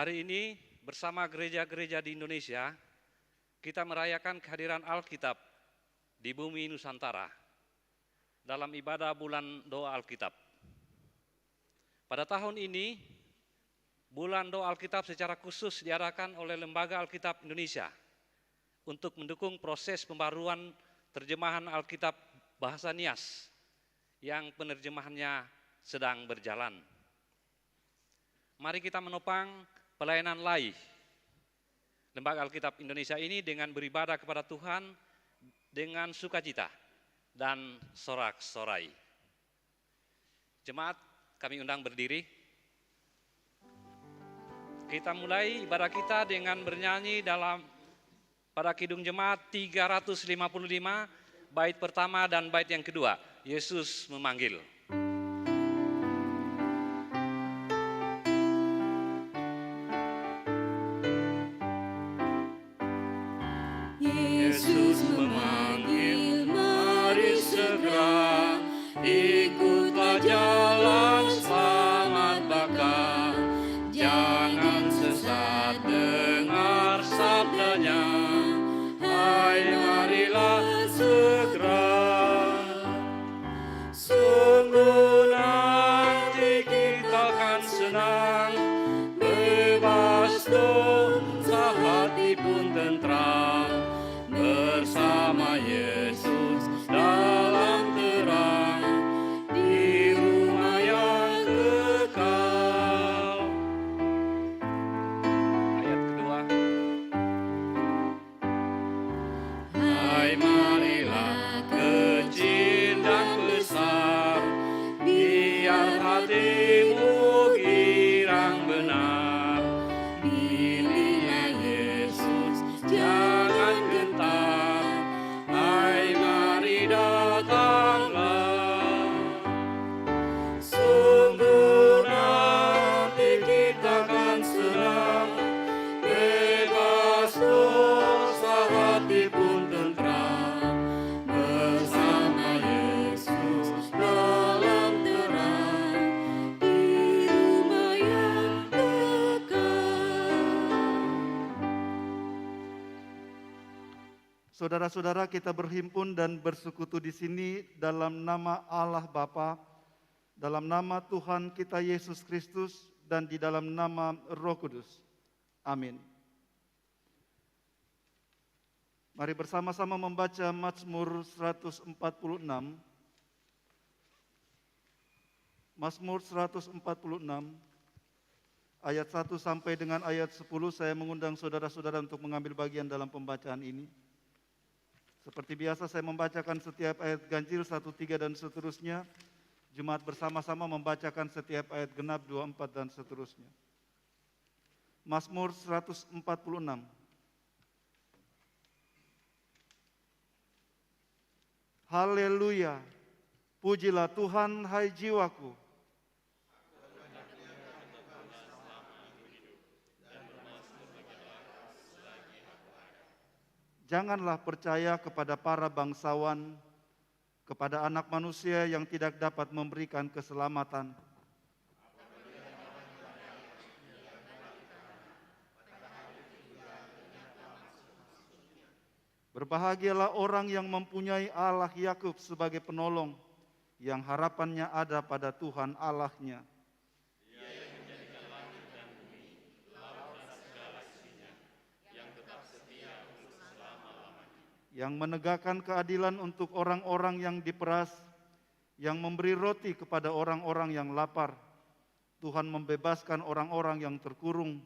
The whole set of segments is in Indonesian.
Hari ini bersama gereja-gereja di Indonesia, kita merayakan kehadiran Alkitab di bumi Nusantara dalam ibadah bulan doa Alkitab. Pada tahun ini, bulan doa Alkitab secara khusus diadakan oleh Lembaga Alkitab Indonesia untuk mendukung proses pembaruan terjemahan Alkitab bahasa Nias yang penerjemahannya sedang berjalan. Mari kita menopang pelayanan LAI Lembaga Alkitab Indonesia ini dengan beribadah kepada Tuhan dengan sukacita dan sorak-sorai. Jemaat, kami undang berdiri. Kita mulai ibadah kita dengan bernyanyi pada Kidung Jemaat 355, bait pertama dan bait yang kedua, Yesus memanggil. Yesus memanggil, mari segera ikutlah jalan selamat baka. Jangan sesat dengar sabdanya, hai marilah segera. Sungguh nanti kita akan senang, bebas dosa hati pun tentram. Bersama Yesus dalam terang di rumah yang kekal. Ayat kedua. Hai marilah kecil dan besar, biar hatimu girang benar. Pilihlah Yesus, jangan gentar. Hai mari datanglah. Sungguh nanti kita akan senang, bebas dosa hati pun tentram. Bersama Yesus dalam terang di rumah yang kekal. Saudara-saudara, kita berhimpun dan bersekutu di sini dalam nama Allah Bapa, dalam nama Tuhan kita Yesus Kristus, dan di dalam nama Roh Kudus. Amin. Mari bersama-sama membaca Mazmur 146. Mazmur 146 ayat 1 sampai dengan ayat 10. Saya mengundang saudara-saudara untuk mengambil bagian dalam pembacaan ini. Seperti biasa saya membacakan setiap ayat ganjil 1, 3 dan seterusnya. Jemaat bersama-sama membacakan setiap ayat genap 2, 4 dan seterusnya. Mazmur 146. Haleluya. Pujilah Tuhan, hai jiwaku. Janganlah percaya kepada para bangsawan, kepada anak manusia yang tidak dapat memberikan keselamatan. Berbahagialah orang yang mempunyai Allah Yakub sebagai penolong, yang harapannya ada pada Tuhan Allahnya. Yang menegakkan keadilan untuk orang-orang yang diperas, yang memberi roti kepada orang-orang yang lapar. Tuhan membebaskan orang-orang yang terkurung.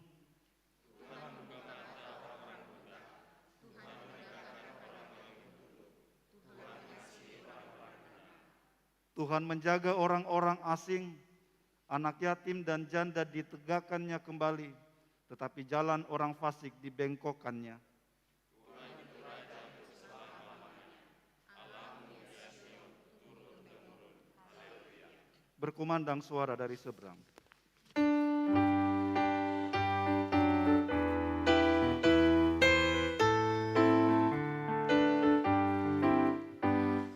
Tuhan menjaga orang-orang asing, anak yatim dan janda ditegakkannya kembali, tetapi jalan orang fasik dibengkokkannya. Berkumandang suara dari seberang.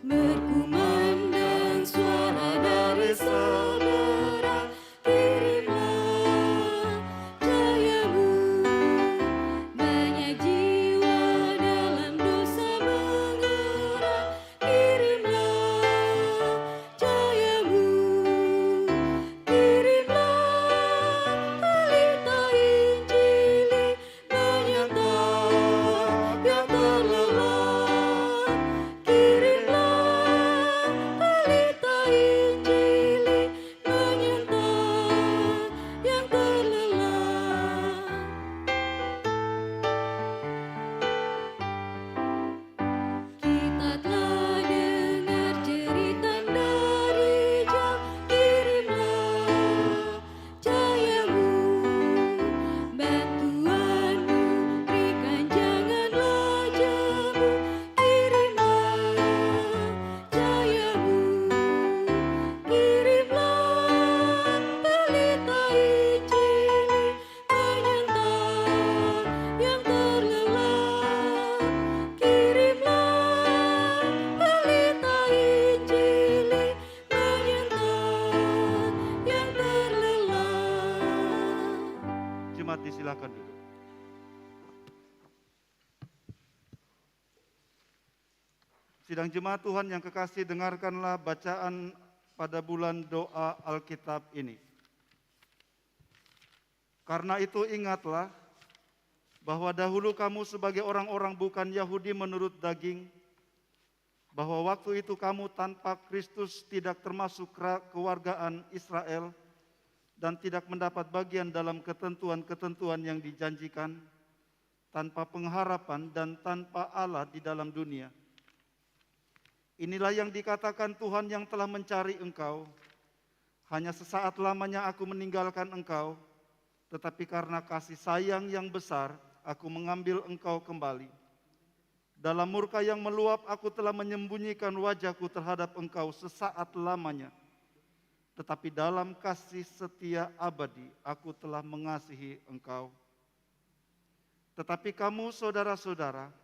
Berkumandang suara dari seberang, kirimlah jayamu disilakan duduk. Sidang jemaat Tuhan yang kekasih, dengarkanlah bacaan pada bulan doa Alkitab ini. Karena itu ingatlah bahwa dahulu kamu sebagai orang-orang bukan Yahudi menurut daging, bahwa waktu itu kamu tanpa Kristus tidak termasuk kewargaan Israel dan tidak mendapat bagian dalam ketentuan-ketentuan yang dijanjikan, tanpa pengharapan dan tanpa Allah di dalam dunia. Inilah yang dikatakan Tuhan yang telah mencari engkau. Hanya sesaat lamanya aku meninggalkan engkau, tetapi karena kasih sayang yang besar, aku mengambil engkau kembali. Dalam murka yang meluap, aku telah menyembunyikan wajahku terhadap engkau sesaat lamanya. Tetapi dalam kasih setia abadi, aku telah mengasihi engkau. Tetapi kamu, saudara-saudara,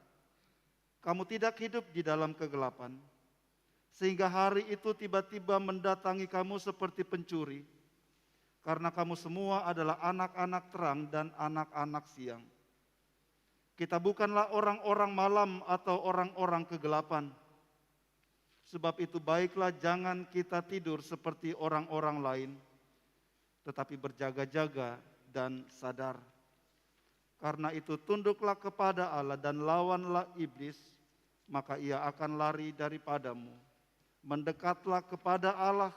kamu tidak hidup di dalam kegelapan, sehingga hari itu tiba-tiba mendatangi kamu seperti pencuri, karena kamu semua adalah anak-anak terang dan anak-anak siang. Kita bukanlah orang-orang malam atau orang-orang kegelapan. Sebab itu baiklah jangan kita tidur seperti orang-orang lain, tetapi berjaga-jaga dan sadar. Karena itu tunduklah kepada Allah dan lawanlah iblis, maka ia akan lari daripadamu. Mendekatlah kepada Allah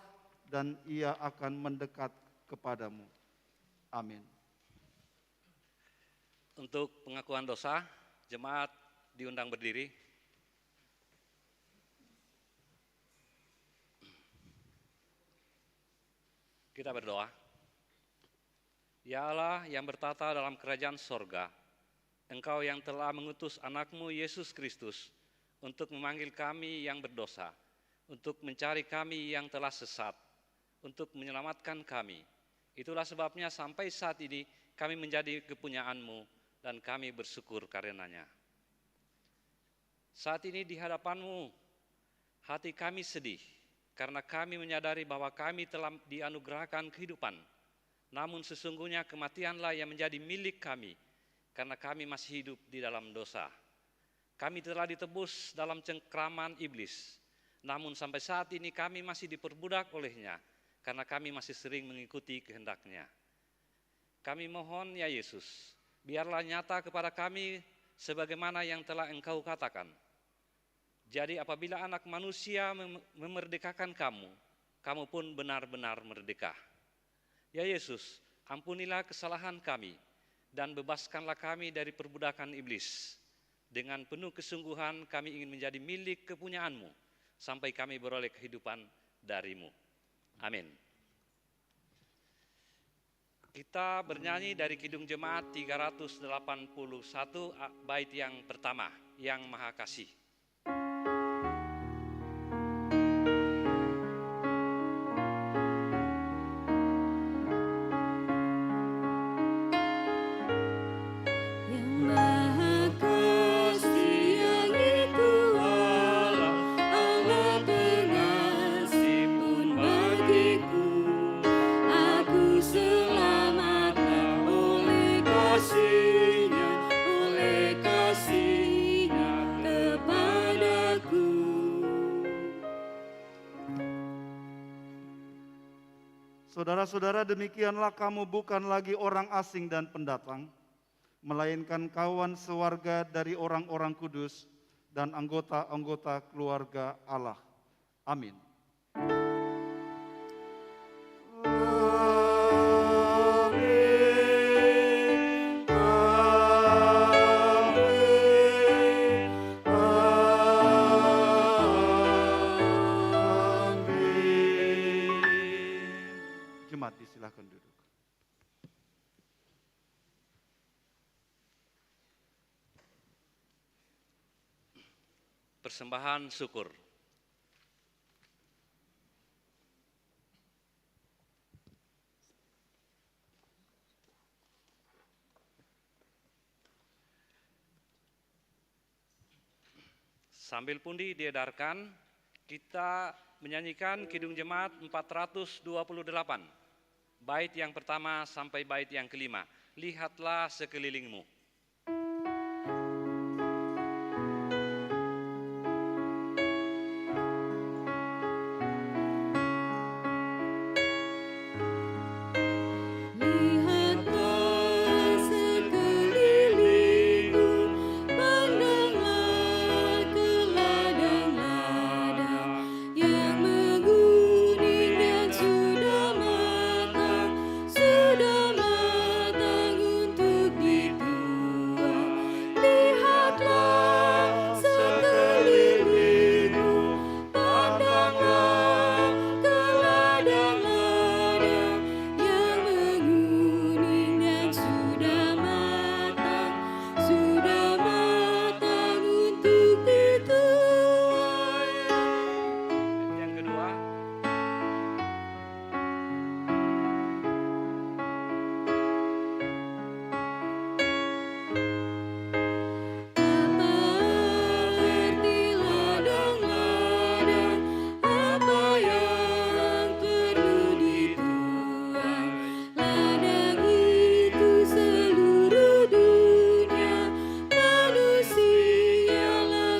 dan ia akan mendekat kepadamu. Amin. Untuk pengakuan dosa, jemaat diundang berdiri. Kita berdoa. Ya Allah yang bertata dalam kerajaan sorga, Engkau yang telah mengutus anak-Mu Yesus Kristus untuk memanggil kami yang berdosa, untuk mencari kami yang telah sesat, untuk menyelamatkan kami. Itulah sebabnya sampai saat ini kami menjadi kepunyaan-Mu dan kami bersyukur karenanya. Saat ini di hadapan-Mu, hati kami sedih karena kami menyadari bahwa kami telah dianugerahkan kehidupan. Namun sesungguhnya kematianlah yang menjadi milik kami karena kami masih hidup di dalam dosa. Kami telah ditebus dalam cengkraman iblis. Namun sampai saat ini kami masih diperbudak olehnya, karena kami masih sering mengikuti kehendak-Nya. Kami mohon ya Yesus, biarlah nyata kepada kami sebagaimana yang telah Engkau katakan. Jadi apabila anak manusia memerdekakan kamu, kamu pun benar-benar merdeka. Ya Yesus, ampunilah kesalahan kami dan bebaskanlah kami dari perbudakan iblis. Dengan penuh kesungguhan kami ingin menjadi milik kepunyaan-Mu, sampai kami beroleh kehidupan dari-Mu. Amin. Kita bernyanyi dari Kidung Jemaat 381 bait yang pertama, Yang Maha Kasih. Saudara-saudara, demikianlah kamu bukan lagi orang asing dan pendatang, melainkan kawan sewarga dari orang-orang kudus dan anggota-anggota keluarga Allah. Amin. Silakan duduk. Persembahan syukur. Sambil pundi diedarkan, kita menyanyikan Kidung Jemaat 428, bait yang pertama sampai bait yang kelima. lihatlah sekelilingmu. Lihatlah sekelilingmu, pandanglah ke ladang-ladang yang menguning dan sudah matang untuk dituai. Lihatlah sekelilingmu, pandanglah ke ladang-ladang yang menguning dan sudah matang untuk dituai. Yang kedua, Apa arti ladang-ladang, apa yang perlu dituai? Ladang itu seluruh dunia, manusialah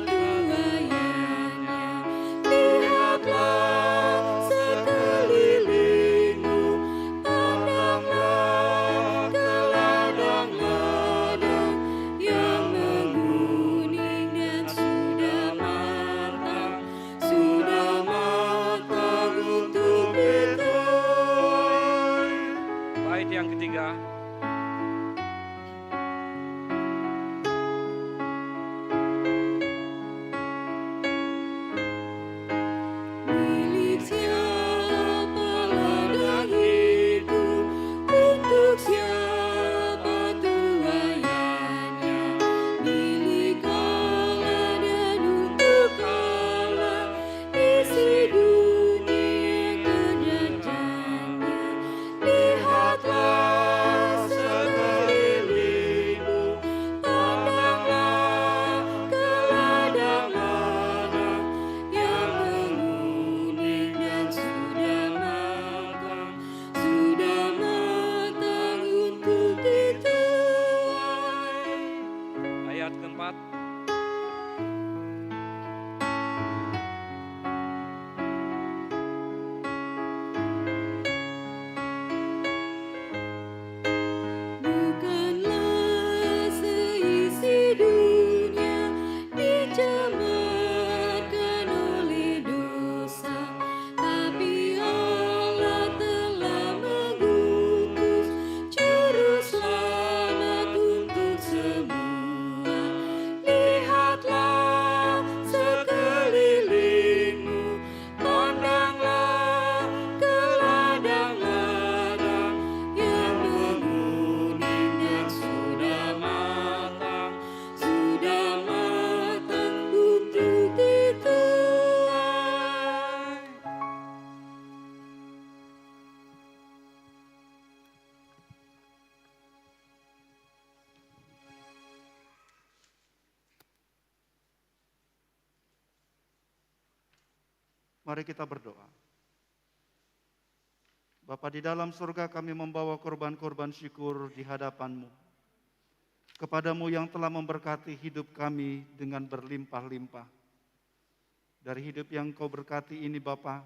tuaiannya. Lihatlah sekelilingmu, pandanglah ke ladang-ladang yang menguning dan sudah matang untuk dituai. bait yang ketiga, Milik siapa ladang itu, untuk siapa tuaiannya? Milik Allah dan untuk Allah, isi dunia kerajanya. Lihatlah sekelilingmu, pandanglah ke ladang-ladang yang menguning dan sudah matang untuk dituai. ayat keempat, Bukanlah seisi dunia dicemarkan oleh dosa, tapi Allah telah mengutus juru selamat untuk semua. Lihatlah sekelilingmu, pandanglah ke ladang-ladang yang menguning dan sudah matang untuk dituai. Mari kita berdoa. Bapa di dalam surga, kami membawa korban-korban syukur di hadapan-Mu. Kepadamu yang telah memberkati hidup kami dengan berlimpah-limpah. Dari hidup yang Kau berkati ini Bapa,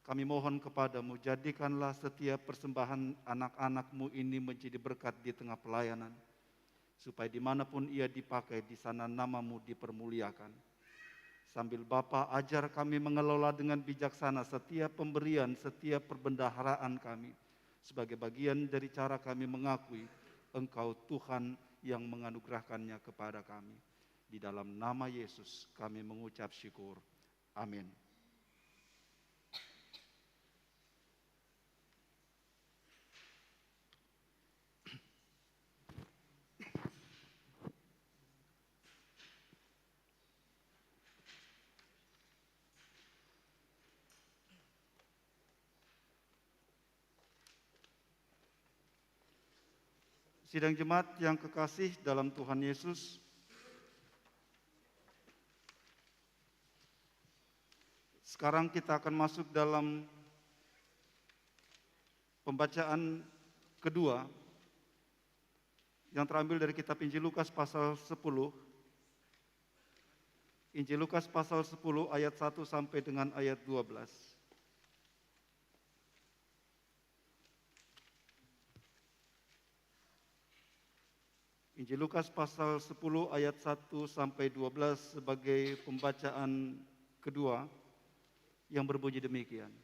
kami mohon kepadamu, jadikanlah setiap persembahan anak-anak-Mu ini menjadi berkat di tengah pelayanan. Supaya dimanapun ia dipakai, di sana nama-Mu dipermuliakan. Sambil Bapa ajar kami mengelola dengan bijaksana setiap pemberian, setiap perbendaharaan kami. Sebagai bagian dari cara kami mengakui Engkau Tuhan yang menganugerahkannya kepada kami. Di dalam nama Yesus kami mengucap syukur. Amin. Sidang jemaat yang kekasih dalam Tuhan Yesus, sekarang kita akan masuk dalam pembacaan kedua yang terambil dari kitab Injil Lukas pasal 10. Injil Lukas pasal 10 ayat 1 sampai dengan ayat 12. Injil Lukas pasal 10 ayat 1 sampai 12 sebagai pembacaan kedua yang berbunyi demikian.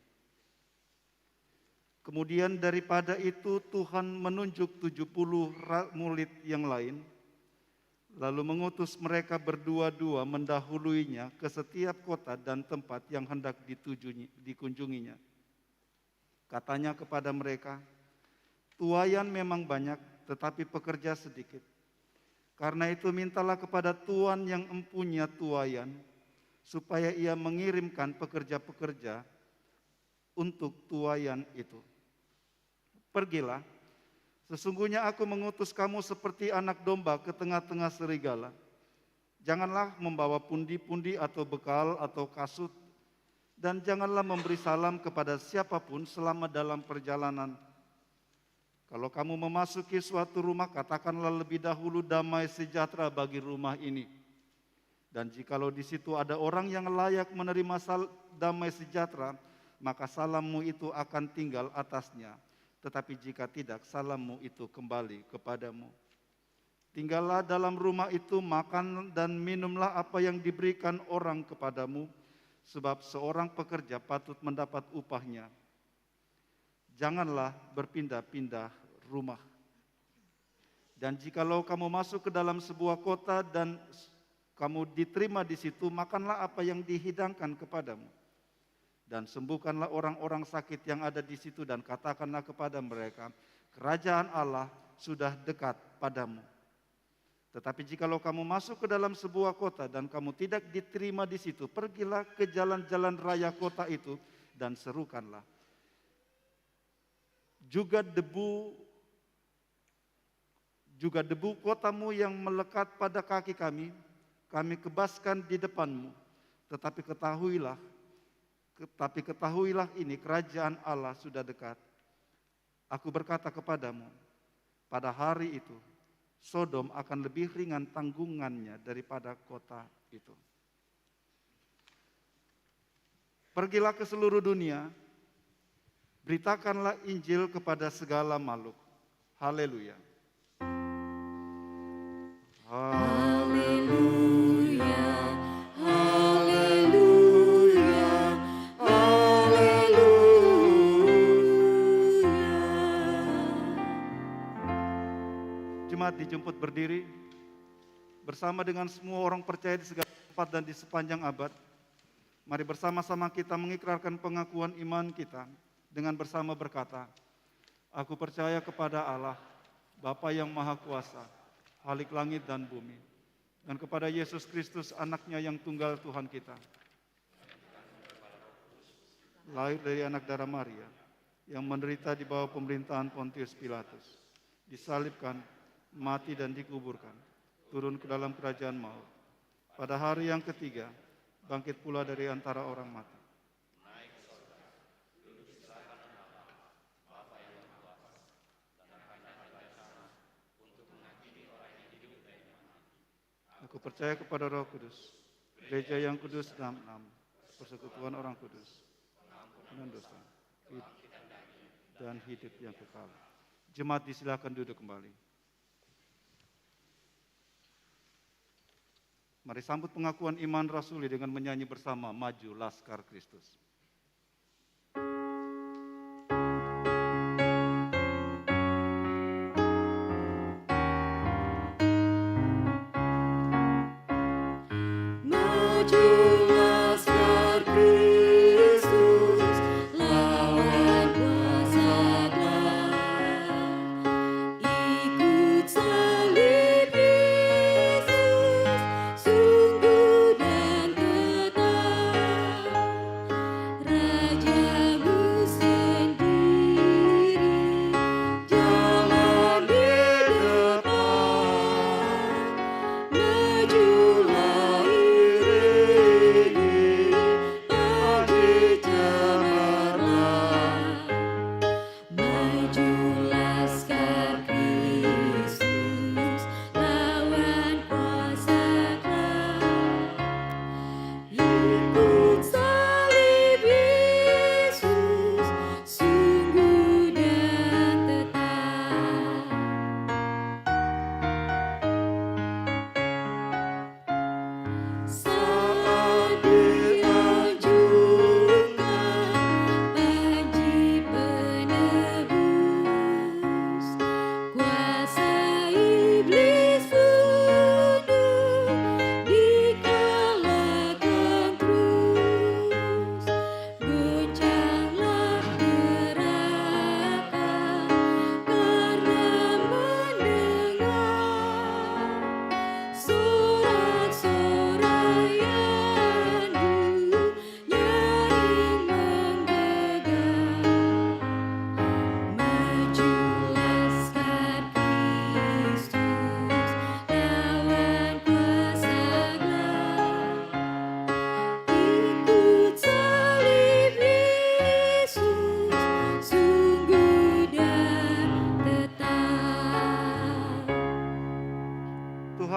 Kemudian daripada itu Tuhan menunjuk 70 murid yang lain, lalu mengutus mereka berdua-dua mendahuluinya ke setiap kota dan tempat yang hendak dikunjunginya. Katanya kepada mereka, tuaian memang banyak, tetapi pekerja sedikit. Karena itu mintalah kepada Tuan yang empunya tuaian, supaya ia mengirimkan pekerja-pekerja untuk tuaian itu. Pergilah, sesungguhnya aku mengutus kamu seperti anak domba ke tengah-tengah serigala. Janganlah membawa pundi-pundi atau bekal atau kasut, dan janganlah memberi salam kepada siapapun selama dalam perjalanan. Kalau kamu memasuki suatu rumah, katakanlah lebih dahulu damai sejahtera bagi rumah ini. Dan jikalau di situ ada orang yang layak menerima damai sejahtera, maka salammu itu akan tinggal atasnya. Tetapi jika tidak, salammu itu kembali kepadamu. Tinggallah dalam rumah itu, makan dan minumlah apa yang diberikan orang kepadamu, sebab seorang pekerja patut mendapat upahnya. Janganlah berpindah-pindah rumah. Dan jikalau kamu masuk ke dalam sebuah kota dan kamu diterima di situ, makanlah apa yang dihidangkan kepadamu. Dan sembuhkanlah orang-orang sakit yang ada di situ dan katakanlah kepada mereka, kerajaan Allah sudah dekat padamu. Tetapi jikalau kamu masuk ke dalam sebuah kota dan kamu tidak diterima di situ, pergilah ke jalan-jalan raya kota itu dan serukanlah. Juga debu kotamu yang melekat pada kaki kami kebaskan di depanmu. Tetapi ketahuilah ini, kerajaan Allah sudah dekat. Aku berkata kepadamu, pada hari itu Sodom akan lebih ringan tanggungannya daripada kota itu. Pergilah ke seluruh dunia, beritakanlah Injil kepada segala makhluk. Haleluya. Haleluya, haleluya, haleluya. Jemaat dijemput berdiri bersama dengan semua orang percaya di segala tempat dan di sepanjang abad. Mari bersama-sama kita mengikrarkan pengakuan iman kita dengan bersama berkata, aku percaya kepada Allah, Bapa yang Maha Kuasa, Khalik langit dan bumi, dan kepada Yesus Kristus, anaknya yang tunggal Tuhan kita, lahir dari anak darah Maria, yang menderita di bawah pemerintahan Pontius Pilatus, disalibkan, mati dan dikuburkan, turun ke dalam kerajaan maut. Pada hari yang ketiga, bangkit pula dari antara orang mati. Aku percaya kepada Roh Kudus, gereja yang kudus dan am, persekutuan orang kudus, pengampunan dosa, dan hidup yang kekal. Jemaat disilakan duduk kembali. Mari sambut pengakuan iman rasuli dengan menyanyi bersama Maju Laskar Kristus. Maju laskar Kristus, lawan kuasa gelap. Ikut salib Yesus, sungguh dan tetap.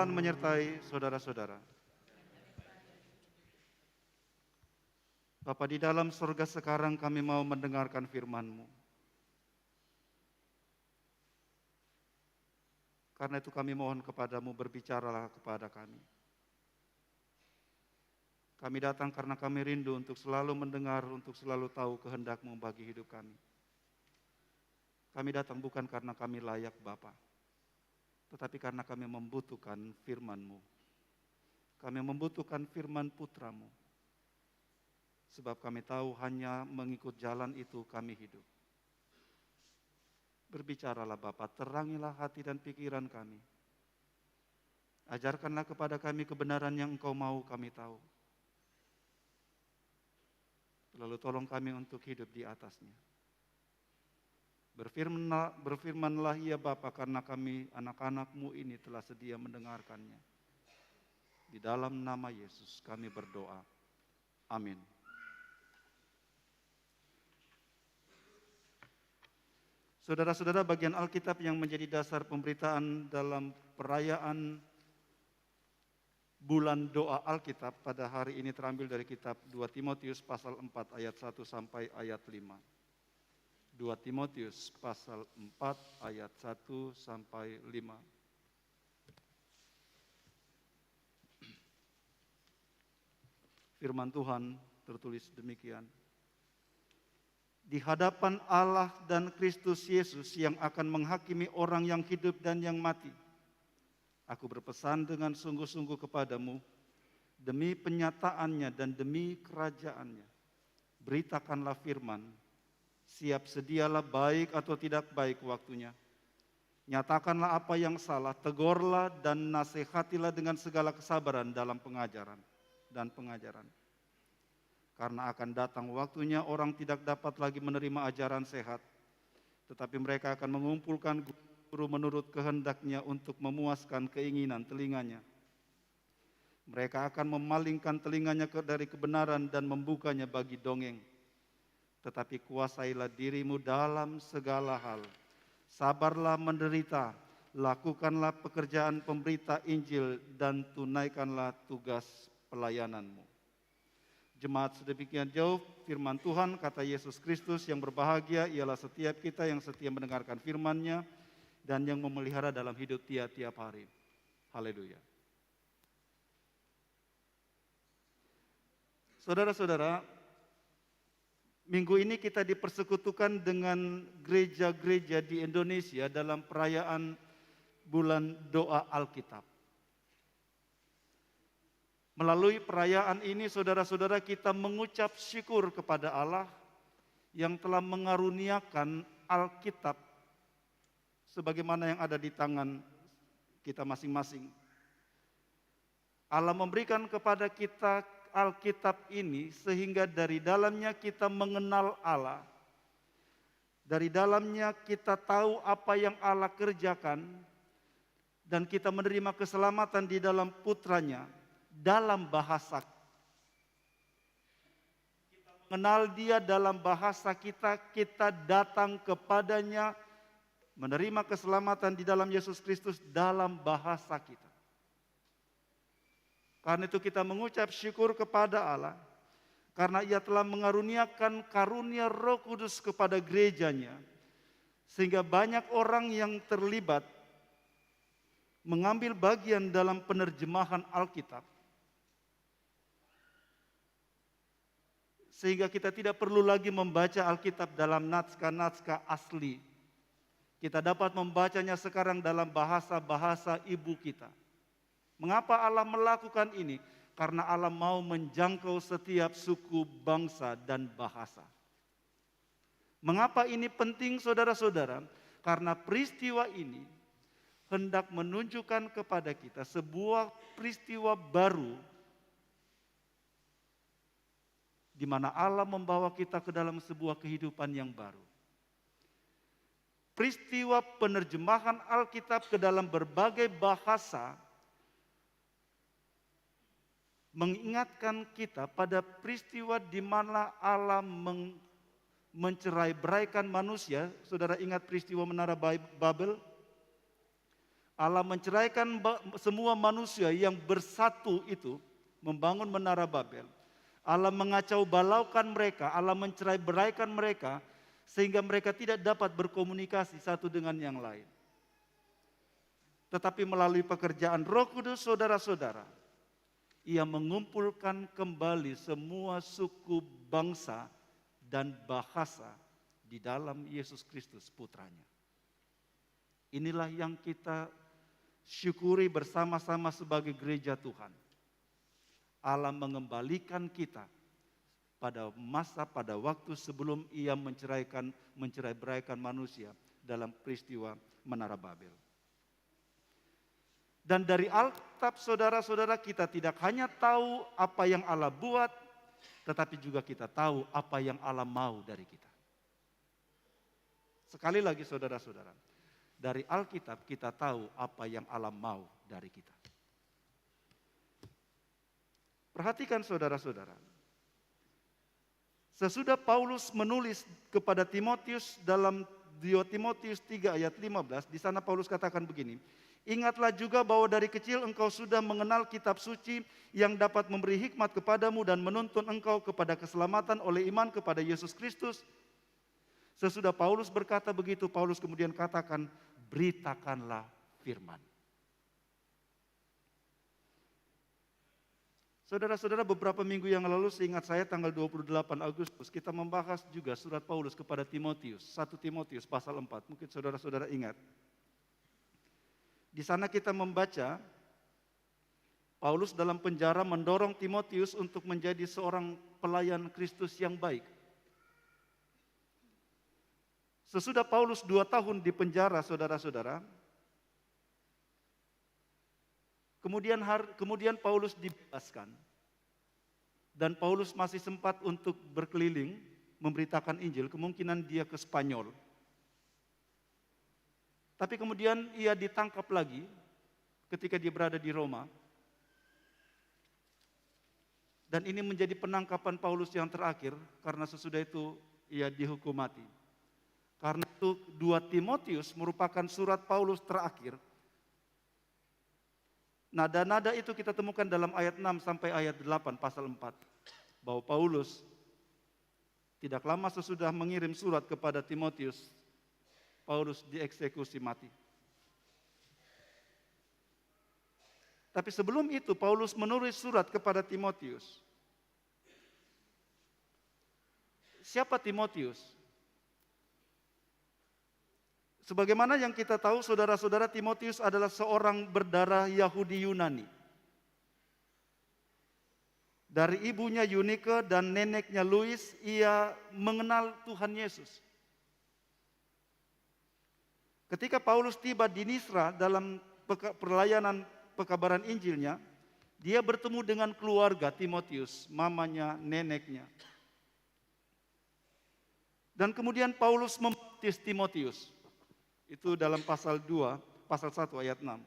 Tuhan menyertai saudara-saudara. Bapa di dalam surga, sekarang kami mau mendengarkan firman-Mu. Karena itu kami mohon kepadamu, berbicaralah kepada kami. Kami datang karena kami rindu untuk selalu mendengar, untuk selalu tahu kehendak-Mu bagi hidup kami. Kami datang bukan karena kami layak Bapa, tetapi karena kami membutuhkan firman-Mu. Kami membutuhkan firman Putra-Mu. Sebab kami tahu hanya mengikut jalan itu kami hidup. Berbicaralah Bapa, terangilah hati dan pikiran kami. Ajarkanlah kepada kami kebenaran yang Engkau mau kami tahu. Lalu tolong kami untuk hidup di atasnya. Berfirmanlah ya Bapa, karena kami anak-anak-Mu ini telah sedia mendengarkannya. Di dalam nama Yesus kami berdoa. Amin. Saudara-saudara, bagian Alkitab yang menjadi dasar pemberitaan dalam perayaan bulan doa Alkitab pada hari ini terambil dari kitab 2 Timotius pasal 4 ayat 1 sampai ayat 5. 2 Timotius pasal 4 ayat 1 sampai 5. Firman Tuhan tertulis demikian. Di hadapan Allah dan Kristus Yesus yang akan menghakimi orang yang hidup dan yang mati, aku berpesan dengan sungguh-sungguh kepadamu, demi penyataannya dan demi kerajaannya, beritakanlah firman, siap sedialah baik atau tidak baik waktunya. Nyatakanlah apa yang salah, tegurlah dan nasihatilah dengan segala kesabaran dalam pengajaran dan pengajaran. Karena akan datang waktunya orang tidak dapat lagi menerima ajaran sehat, tetapi mereka akan mengumpulkan guru menurut kehendaknya untuk memuaskan keinginan telinganya. Mereka akan memalingkan telinganya dari kebenaran dan membukanya bagi dongeng. Tetapi kuasailah dirimu dalam segala hal. Sabarlah menderita, lakukanlah pekerjaan pemberita Injil dan tunaikanlah tugas pelayananmu. Jemaat sedemikian jauh firman Tuhan, kata Yesus Kristus, yang berbahagia ialah setiap kita yang setia mendengarkan firman-Nya dan yang memelihara dalam hidup tiap-tiap hari. Haleluya. Saudara-saudara, minggu ini kita dipersekutukan dengan gereja-gereja di Indonesia dalam perayaan bulan doa Alkitab. Melalui perayaan ini, saudara-saudara, kita mengucap syukur kepada Allah yang telah mengaruniakan Alkitab sebagaimana yang ada di tangan kita masing-masing. Allah memberikan kepada kita Alkitab ini sehingga dari dalamnya kita mengenal Allah. Dari dalamnya kita tahu apa yang Allah kerjakan dan kita menerima keselamatan di dalam Putranya. Dalam bahasa kita mengenal Dia, dalam bahasa kita datang kepadanya, menerima keselamatan di dalam Yesus Kristus dalam bahasa kita. Karena itu kita mengucap syukur kepada Allah, karena Ia telah mengaruniakan karunia Roh Kudus kepada gerejanya, sehingga banyak orang yang terlibat mengambil bagian dalam penerjemahan Alkitab. Sehingga kita tidak perlu lagi membaca Alkitab dalam naskah-naskah asli. Kita dapat membacanya sekarang dalam bahasa-bahasa ibu kita. Mengapa Allah melakukan ini? Karena Allah mau menjangkau setiap suku, bangsa, dan bahasa. Mengapa ini penting, saudara-saudara? Karena peristiwa ini hendak menunjukkan kepada kita sebuah peristiwa baru di mana Allah membawa kita ke dalam sebuah kehidupan yang baru. Peristiwa penerjemahan Alkitab ke dalam berbagai bahasa mengingatkan kita pada peristiwa di mana Allah mencerai-beraikan manusia. Saudara ingat peristiwa Menara Babel? Allah menceraikan semua manusia yang bersatu itu, membangun menara Babel. Allah mengacau balaukan mereka, Allah mencerai-beraikan mereka, sehingga mereka tidak dapat berkomunikasi satu dengan yang lain. Tetapi melalui pekerjaan Roh Kudus, saudara-saudara, Ia mengumpulkan kembali semua suku, bangsa, dan bahasa di dalam Yesus Kristus Putranya. Inilah yang kita syukuri bersama-sama sebagai gereja Tuhan. Allah mengembalikan kita pada waktu sebelum Ia mencerai-beraikan manusia dalam peristiwa Menara Babel. Dan dari Alkitab, saudara-saudara, kita tidak hanya tahu apa yang Allah buat, tetapi juga kita tahu apa yang Allah mau dari kita. Sekali lagi saudara-saudara, dari Alkitab kita tahu apa yang Allah mau dari kita. Perhatikan saudara-saudara, sesudah Paulus menulis kepada Timotius dalam 2 Timotius 3 ayat 15, di sana Paulus katakan begini, ingatlah juga bahwa dari kecil engkau sudah mengenal kitab suci yang dapat memberi hikmat kepadamu dan menuntun engkau kepada keselamatan oleh iman kepada Yesus Kristus. Sesudah Paulus berkata begitu, Paulus kemudian katakan, beritakanlah firman. Saudara-saudara, beberapa minggu yang lalu seingat saya tanggal 28 Agustus kita membahas juga surat Paulus kepada Timotius, 1 Timotius pasal 4, mungkin saudara-saudara ingat. Di sana kita membaca Paulus dalam penjara mendorong Timotius untuk menjadi seorang pelayan Kristus yang baik. Sesudah Paulus 2 tahun di penjara, saudara-saudara, kemudian Paulus dibebaskan. Dan Paulus masih sempat untuk berkeliling memberitakan Injil, kemungkinan dia ke Spanyol. Tapi kemudian ia ditangkap lagi ketika dia berada di Roma. Dan ini menjadi penangkapan Paulus yang terakhir karena sesudah itu ia dihukum mati. Karena itu 2 Timotius merupakan surat Paulus terakhir. Nada-nada itu kita temukan dalam ayat 6 sampai ayat 8 pasal 4. Bahwa Paulus tidak lama sesudah mengirim surat kepada Timotius, Paulus dieksekusi mati. Tapi sebelum itu Paulus menulis surat kepada Timotius. Siapa Timotius? Sebagaimana yang kita tahu, saudara-saudara, Timotius adalah seorang berdarah Yahudi Yunani. Dari ibunya Eunike dan neneknya Lois, ia mengenal Tuhan Yesus. Ketika Paulus tiba di Nisra dalam pelayanan pekabaran Injilnya, dia bertemu dengan keluarga Timotius, mamanya, neneknya. Dan kemudian Paulus membaptis Timotius. Itu dalam pasal 2, pasal 1 ayat 6.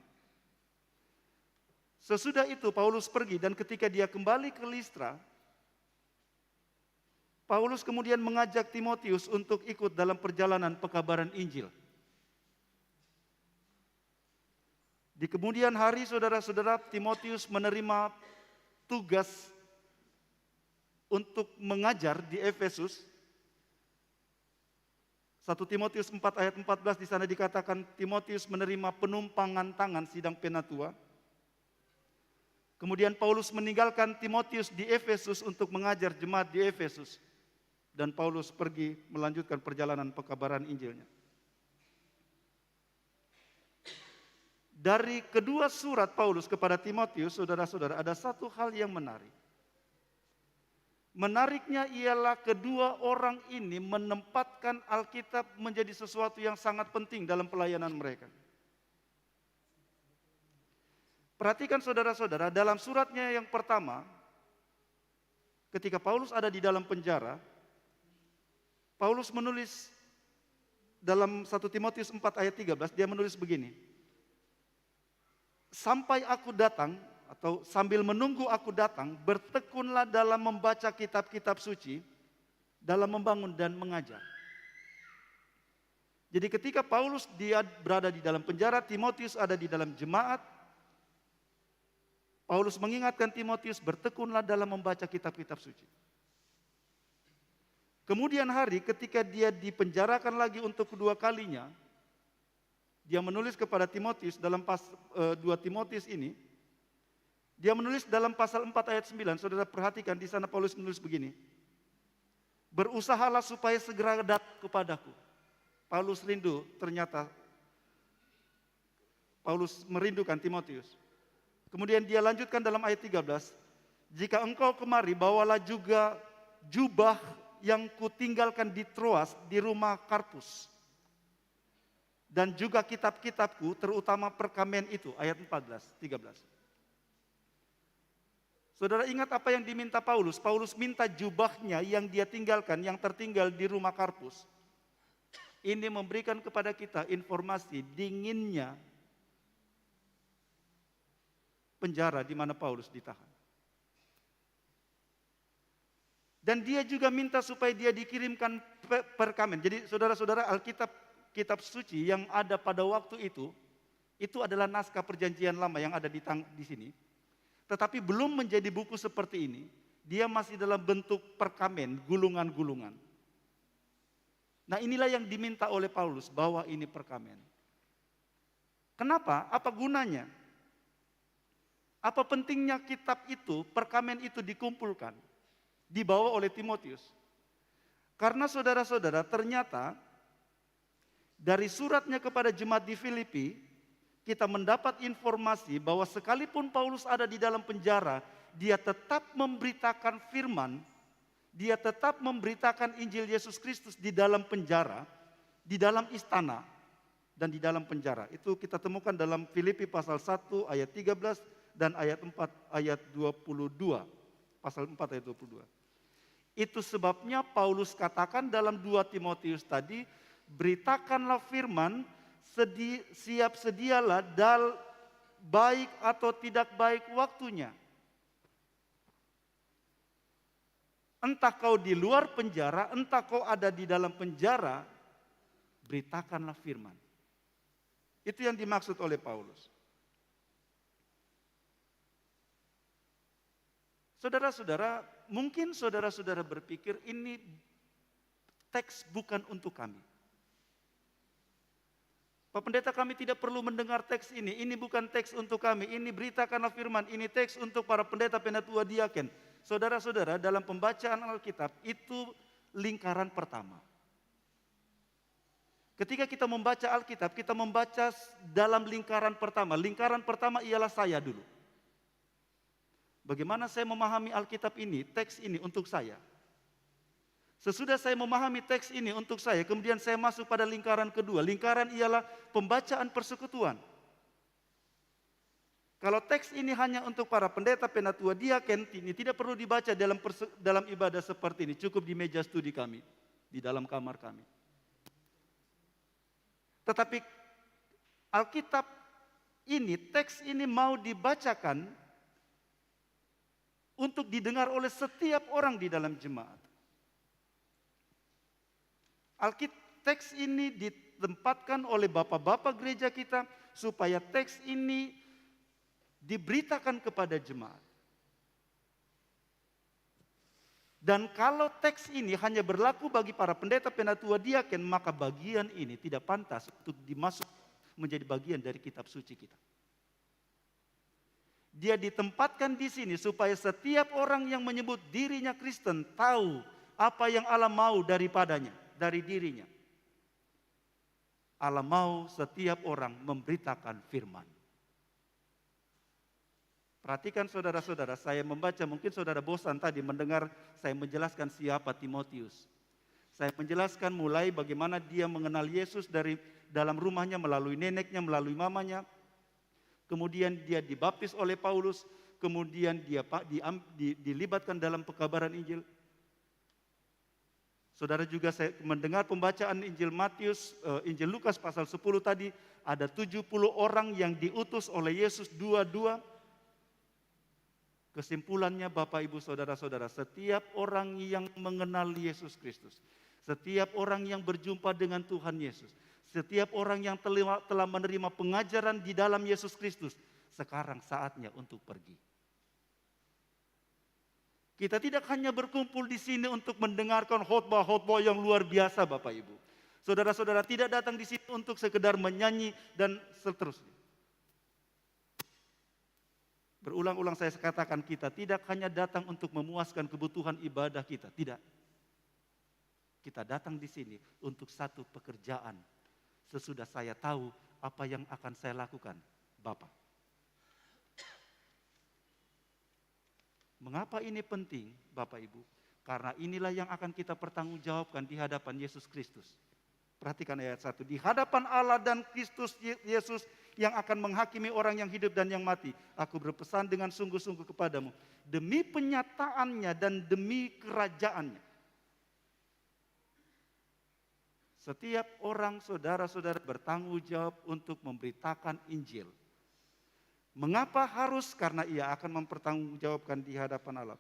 Sesudah itu Paulus pergi dan ketika dia kembali ke Listra, Paulus kemudian mengajak Timotius untuk ikut dalam perjalanan pekabaran Injil. Di kemudian hari, saudara-saudara, Timotius menerima tugas untuk mengajar di Efesus. 1 Timotius 4 ayat 14 di sana dikatakan Timotius menerima penumpangan tangan sidang penatua. Kemudian Paulus meninggalkan Timotius di Efesus untuk mengajar jemaat di Efesus. Dan Paulus pergi melanjutkan perjalanan pekabaran Injilnya. Dari kedua surat Paulus kepada Timotius, saudara-saudara, ada satu hal yang menarik. Menariknya ialah kedua orang ini menempatkan Alkitab menjadi sesuatu yang sangat penting dalam pelayanan mereka. Perhatikan saudara-saudara, dalam suratnya yang pertama, ketika Paulus ada di dalam penjara, Paulus menulis dalam 1 Timotius 4 ayat 13, dia menulis begini. Sampai aku datang, atau sambil menunggu aku datang, bertekunlah dalam membaca kitab-kitab suci, dalam membangun dan mengajar. Jadi ketika Paulus dia berada di dalam penjara, Timotius ada di dalam jemaat, Paulus mengingatkan Timotius, bertekunlah dalam membaca kitab-kitab suci. Kemudian hari ketika dia dipenjarakan lagi untuk kedua kalinya, dia menulis kepada Timotius dalam 2 Timotius ini, dia menulis dalam pasal 4 ayat 9, saudara perhatikan di sana Paulus menulis begini, berusahalah supaya segera datang kepadaku. Paulus rindu, ternyata Paulus merindukan Timotius. Kemudian dia lanjutkan dalam ayat 13, jika engkau kemari bawalah juga jubah yang kutinggalkan di Troas di rumah Karpus. Dan juga kitab-kitabku terutama perkamen itu, ayat 14, 13. Saudara ingat apa yang diminta Paulus? Paulus minta jubahnya yang dia tinggalkan, yang tertinggal di rumah Karpus. Ini memberikan kepada kita informasi dinginnya penjara di mana Paulus ditahan. Dan dia juga minta supaya dia dikirimkan perkamen. Jadi saudara-saudara, Alkitab, kitab suci yang ada pada waktu itu adalah naskah perjanjian lama yang ada di sini. Tetapi belum menjadi buku seperti ini, dia masih dalam bentuk perkamen, gulungan-gulungan. Nah inilah yang diminta oleh Paulus, bahwa ini perkamen. Kenapa? Apa gunanya? Apa pentingnya kitab itu, perkamen itu dikumpulkan, dibawa oleh Timotius? Karena saudara-saudara, ternyata dari suratnya kepada jemaat di Filipi, kita mendapat informasi bahwa sekalipun Paulus ada di dalam penjara, dia tetap memberitakan firman, dia tetap memberitakan Injil Yesus Kristus di dalam penjara, di dalam istana, dan di dalam penjara. Itu kita temukan dalam Filipi pasal 1 ayat 13 dan ayat 4 ayat 22. Pasal 4 ayat 22. Itu sebabnya Paulus katakan dalam 2 Timotius tadi, beritakanlah firman, siap sedialah baik atau tidak baik waktunya. Entah kau di luar penjara, entah kau ada di dalam penjara, beritakanlah firman. Itu yang dimaksud oleh Paulus. Saudara-saudara, mungkin saudara-saudara berpikir ini teks bukan untuk kami. Pak Pendeta, kami tidak perlu mendengar teks ini bukan teks untuk kami, ini beritakanlah firman, ini teks untuk para pendeta, penatua, diaken. Saudara-saudara, dalam pembacaan Alkitab itu lingkaran pertama. Ketika kita membaca Alkitab, kita membaca dalam lingkaran pertama. Lingkaran pertama ialah saya dulu. Bagaimana saya memahami Alkitab ini, teks ini untuk saya? Sesudah saya memahami teks ini untuk saya, kemudian saya masuk pada lingkaran kedua. Lingkaran ialah pembacaan persekutuan. Kalau teks ini hanya untuk para pendeta, penatua, diaken, ini tidak perlu dibaca dalam ibadah seperti ini. Cukup di meja studi kami, di dalam kamar kami. Tetapi Alkitab ini, teks ini mau dibacakan untuk didengar oleh setiap orang di dalam jemaat. Teks ini ditempatkan oleh bapak-bapak gereja kita supaya teks ini diberitakan kepada jemaat. Dan kalau teks ini hanya berlaku bagi para pendeta, penatua, diaken, maka bagian ini tidak pantas untuk dimasuk menjadi bagian dari kitab suci kita. Dia ditempatkan di sini supaya setiap orang yang menyebut dirinya Kristen tahu apa yang Allah mau daripadanya, dari dirinya. Allah mau setiap orang memberitakan firman. Perhatikan saudara-saudara, saya membaca, mungkin saudara bosan tadi mendengar saya menjelaskan siapa Timotius. Saya menjelaskan mulai bagaimana dia mengenal Yesus dari dalam rumahnya, melalui neneknya, melalui mamanya. Kemudian dia dibaptis oleh Paulus, kemudian dia dilibatkan dalam pekabaran Injil. Saudara juga saya mendengar pembacaan Injil Injil Lukas pasal 10 tadi, ada 70 orang yang diutus oleh Yesus dua-dua. Kesimpulannya Bapak Ibu Saudara-saudara, setiap orang yang mengenal Yesus Kristus, setiap orang yang berjumpa dengan Tuhan Yesus, Setiap orang yang telah menerima pengajaran di dalam Yesus Kristus, sekarang saatnya untuk pergi. Kita tidak hanya berkumpul di sini untuk mendengarkan khotbah-khotbah yang luar biasa, Bapak Ibu. Saudara-saudara tidak datang di sini untuk sekedar menyanyi dan seterusnya. Berulang-ulang saya katakan, kita tidak hanya datang untuk memuaskan kebutuhan ibadah kita, tidak. Kita datang di sini untuk satu pekerjaan. Sesudah saya tahu apa yang akan saya lakukan, Bapak. Mengapa ini penting, Bapak Ibu? Karena inilah yang akan kita pertanggungjawabkan di hadapan Yesus Kristus. Perhatikan ayat 1. Di hadapan Allah dan Kristus Yesus yang akan menghakimi orang yang hidup dan yang mati. Aku berpesan dengan sungguh-sungguh kepadamu. Demi penyataannya dan demi kerajaannya. Setiap orang saudara-saudara bertanggung jawab untuk memberitakan Injil. Mengapa harus? Karena ia akan mempertanggungjawabkan di hadapan Allah.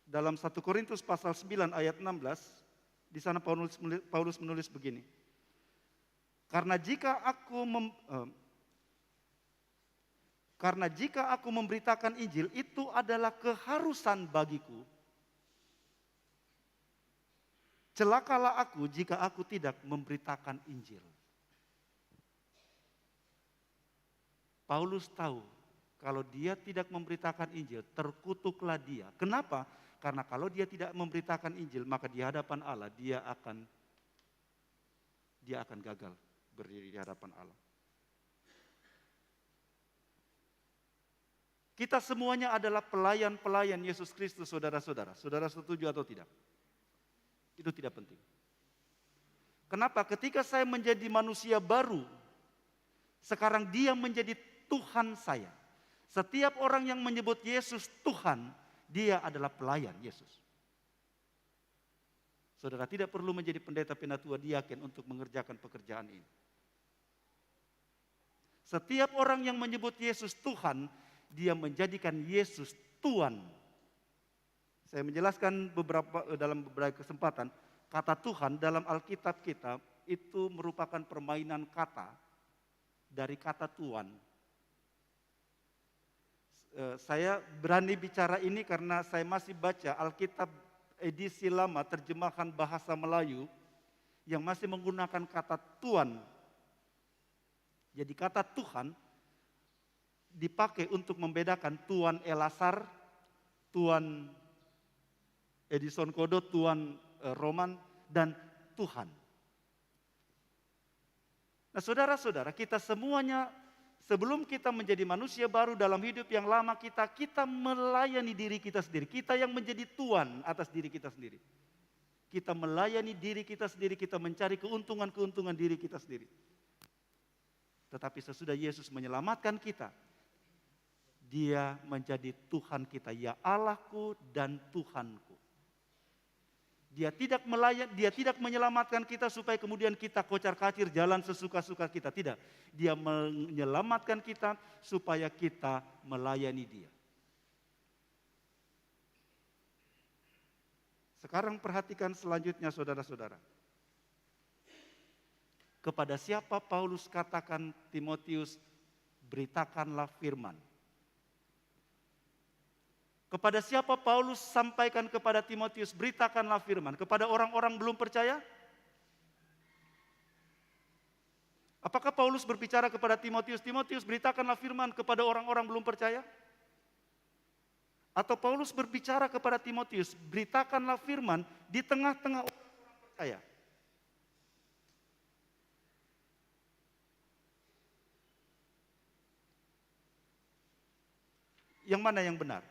Dalam 1 Korintus pasal 9 ayat 16, di sana Paulus menulis begini. Karena jika aku memberitakan Injil, itu adalah keharusan bagiku. Celakalah aku jika aku tidak memberitakan Injil. Paulus tahu kalau dia tidak memberitakan Injil, terkutuklah dia. Kenapa? Karena kalau dia tidak memberitakan Injil, maka di hadapan Allah dia akan gagal berdiri di hadapan Allah. Kita semuanya adalah pelayan-pelayan Yesus Kristus, saudara-saudara. Saudara setuju atau tidak? Itu tidak penting. Kenapa? Ketika saya menjadi manusia baru, sekarang dia menjadi Tuhan saya. Setiap orang yang menyebut Yesus Tuhan, dia adalah pelayan Yesus. Saudara tidak perlu menjadi pendeta penatua diaken untuk mengerjakan pekerjaan ini. Setiap orang yang menyebut Yesus Tuhan, dia menjadikan Yesus Tuhan. Saya menjelaskan dalam beberapa kesempatan, kata Tuhan dalam Alkitab kita itu merupakan permainan kata dari kata Tuhan. Saya berani bicara ini karena saya masih baca Alkitab edisi lama terjemahan bahasa Melayu yang masih menggunakan kata Tuhan. Jadi kata Tuhan dipakai untuk membedakan Tuan Elasar, Tuan Edison Kodo, Tuan Roman, dan Tuhan. Nah saudara-saudara, kita semuanya sebelum kita menjadi manusia baru dalam hidup yang lama kita melayani diri kita sendiri. Kita yang menjadi Tuan atas diri kita sendiri. Kita melayani diri kita sendiri, kita mencari keuntungan-keuntungan diri kita sendiri. Tetapi sesudah Yesus menyelamatkan kita, Dia menjadi Tuhan kita, ya Allahku dan Tuhanku. Dia tidak menyelamatkan kita supaya kemudian kita kocar-kacir jalan sesuka-suka kita. Tidak. Dia menyelamatkan kita supaya kita melayani Dia. Sekarang perhatikan selanjutnya saudara-saudara. Kepada siapa Paulus katakan Timotius, beritakanlah firman. Kepada siapa Paulus sampaikan kepada Timotius, beritakanlah firman? Kepada orang-orang belum percaya? Apakah Paulus berbicara kepada Timotius, Timotius beritakanlah firman kepada orang-orang belum percaya? Atau Paulus berbicara kepada Timotius, beritakanlah firman di tengah-tengah orang-orang percaya? Yang mana yang benar?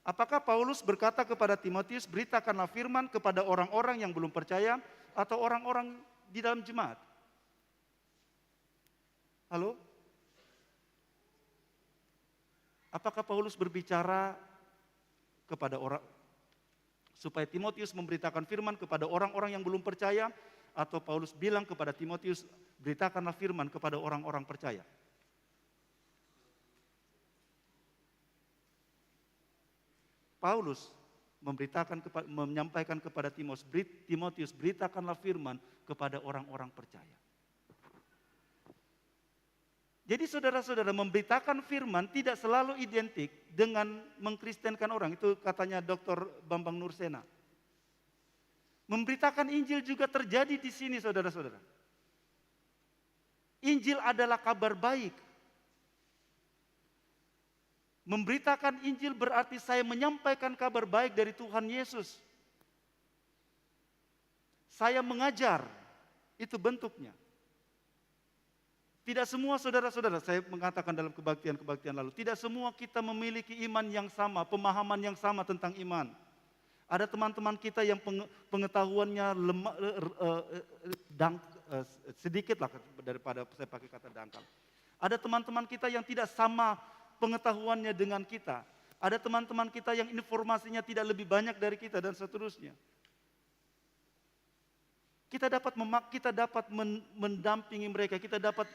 Apakah Paulus berkata kepada Timotius, beritakanlah firman kepada orang-orang yang belum percaya atau orang-orang di dalam jemaat? Halo? Apakah Paulus berbicara kepada orang supaya Timotius memberitakan firman kepada orang-orang yang belum percaya, atau Paulus bilang kepada Timotius, beritakanlah firman kepada orang-orang percaya? Paulus menyampaikan kepada Timotius, beritakanlah firman kepada orang-orang percaya. Jadi saudara-saudara, memberitakan firman tidak selalu identik dengan mengkristenkan orang. Itu katanya Dr. Bambang Nursena. Memberitakan Injil juga terjadi di sini, saudara-saudara. Injil adalah kabar baik. Memberitakan Injil berarti saya menyampaikan kabar baik dari Tuhan Yesus. Saya mengajar, itu bentuknya. Tidak semua saudara-saudara, saya mengatakan dalam kebaktian-kebaktian lalu, tidak semua kita memiliki iman yang sama, pemahaman yang sama tentang iman. Ada teman-teman kita yang pengetahuannya sedikit lah daripada saya pakai kata dangkal. Ada teman-teman kita yang tidak sama pengetahuannya dengan kita. Ada teman-teman kita yang informasinya tidak lebih banyak dari kita dan seterusnya. Kita dapat mendampingi mereka, kita dapat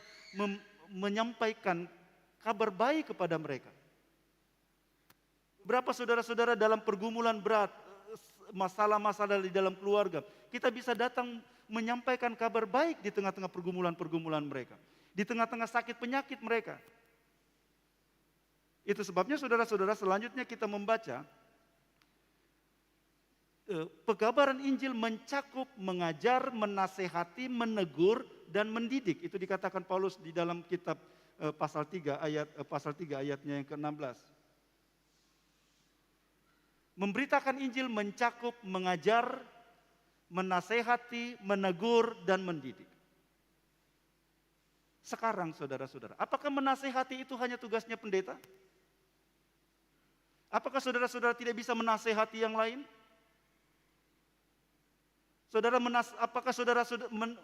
menyampaikan kabar baik kepada mereka. Berapa saudara-saudara dalam pergumulan berat, masalah-masalah di dalam keluarga, kita bisa datang menyampaikan kabar baik di tengah-tengah pergumulan-pergumulan mereka, di tengah-tengah sakit penyakit mereka. Itu sebabnya saudara-saudara selanjutnya kita membaca pekabaran Injil mencakup mengajar, menasehati, menegur, dan mendidik. Itu dikatakan Paulus di dalam kitab pasal 3 ayatnya yang ke-16. Memberitakan Injil mencakup mengajar, menasehati, menegur, dan mendidik. Sekarang saudara-saudara, apakah menasehati itu hanya tugasnya pendeta? Apakah saudara-saudara tidak bisa menasehati yang lain? Apakah saudara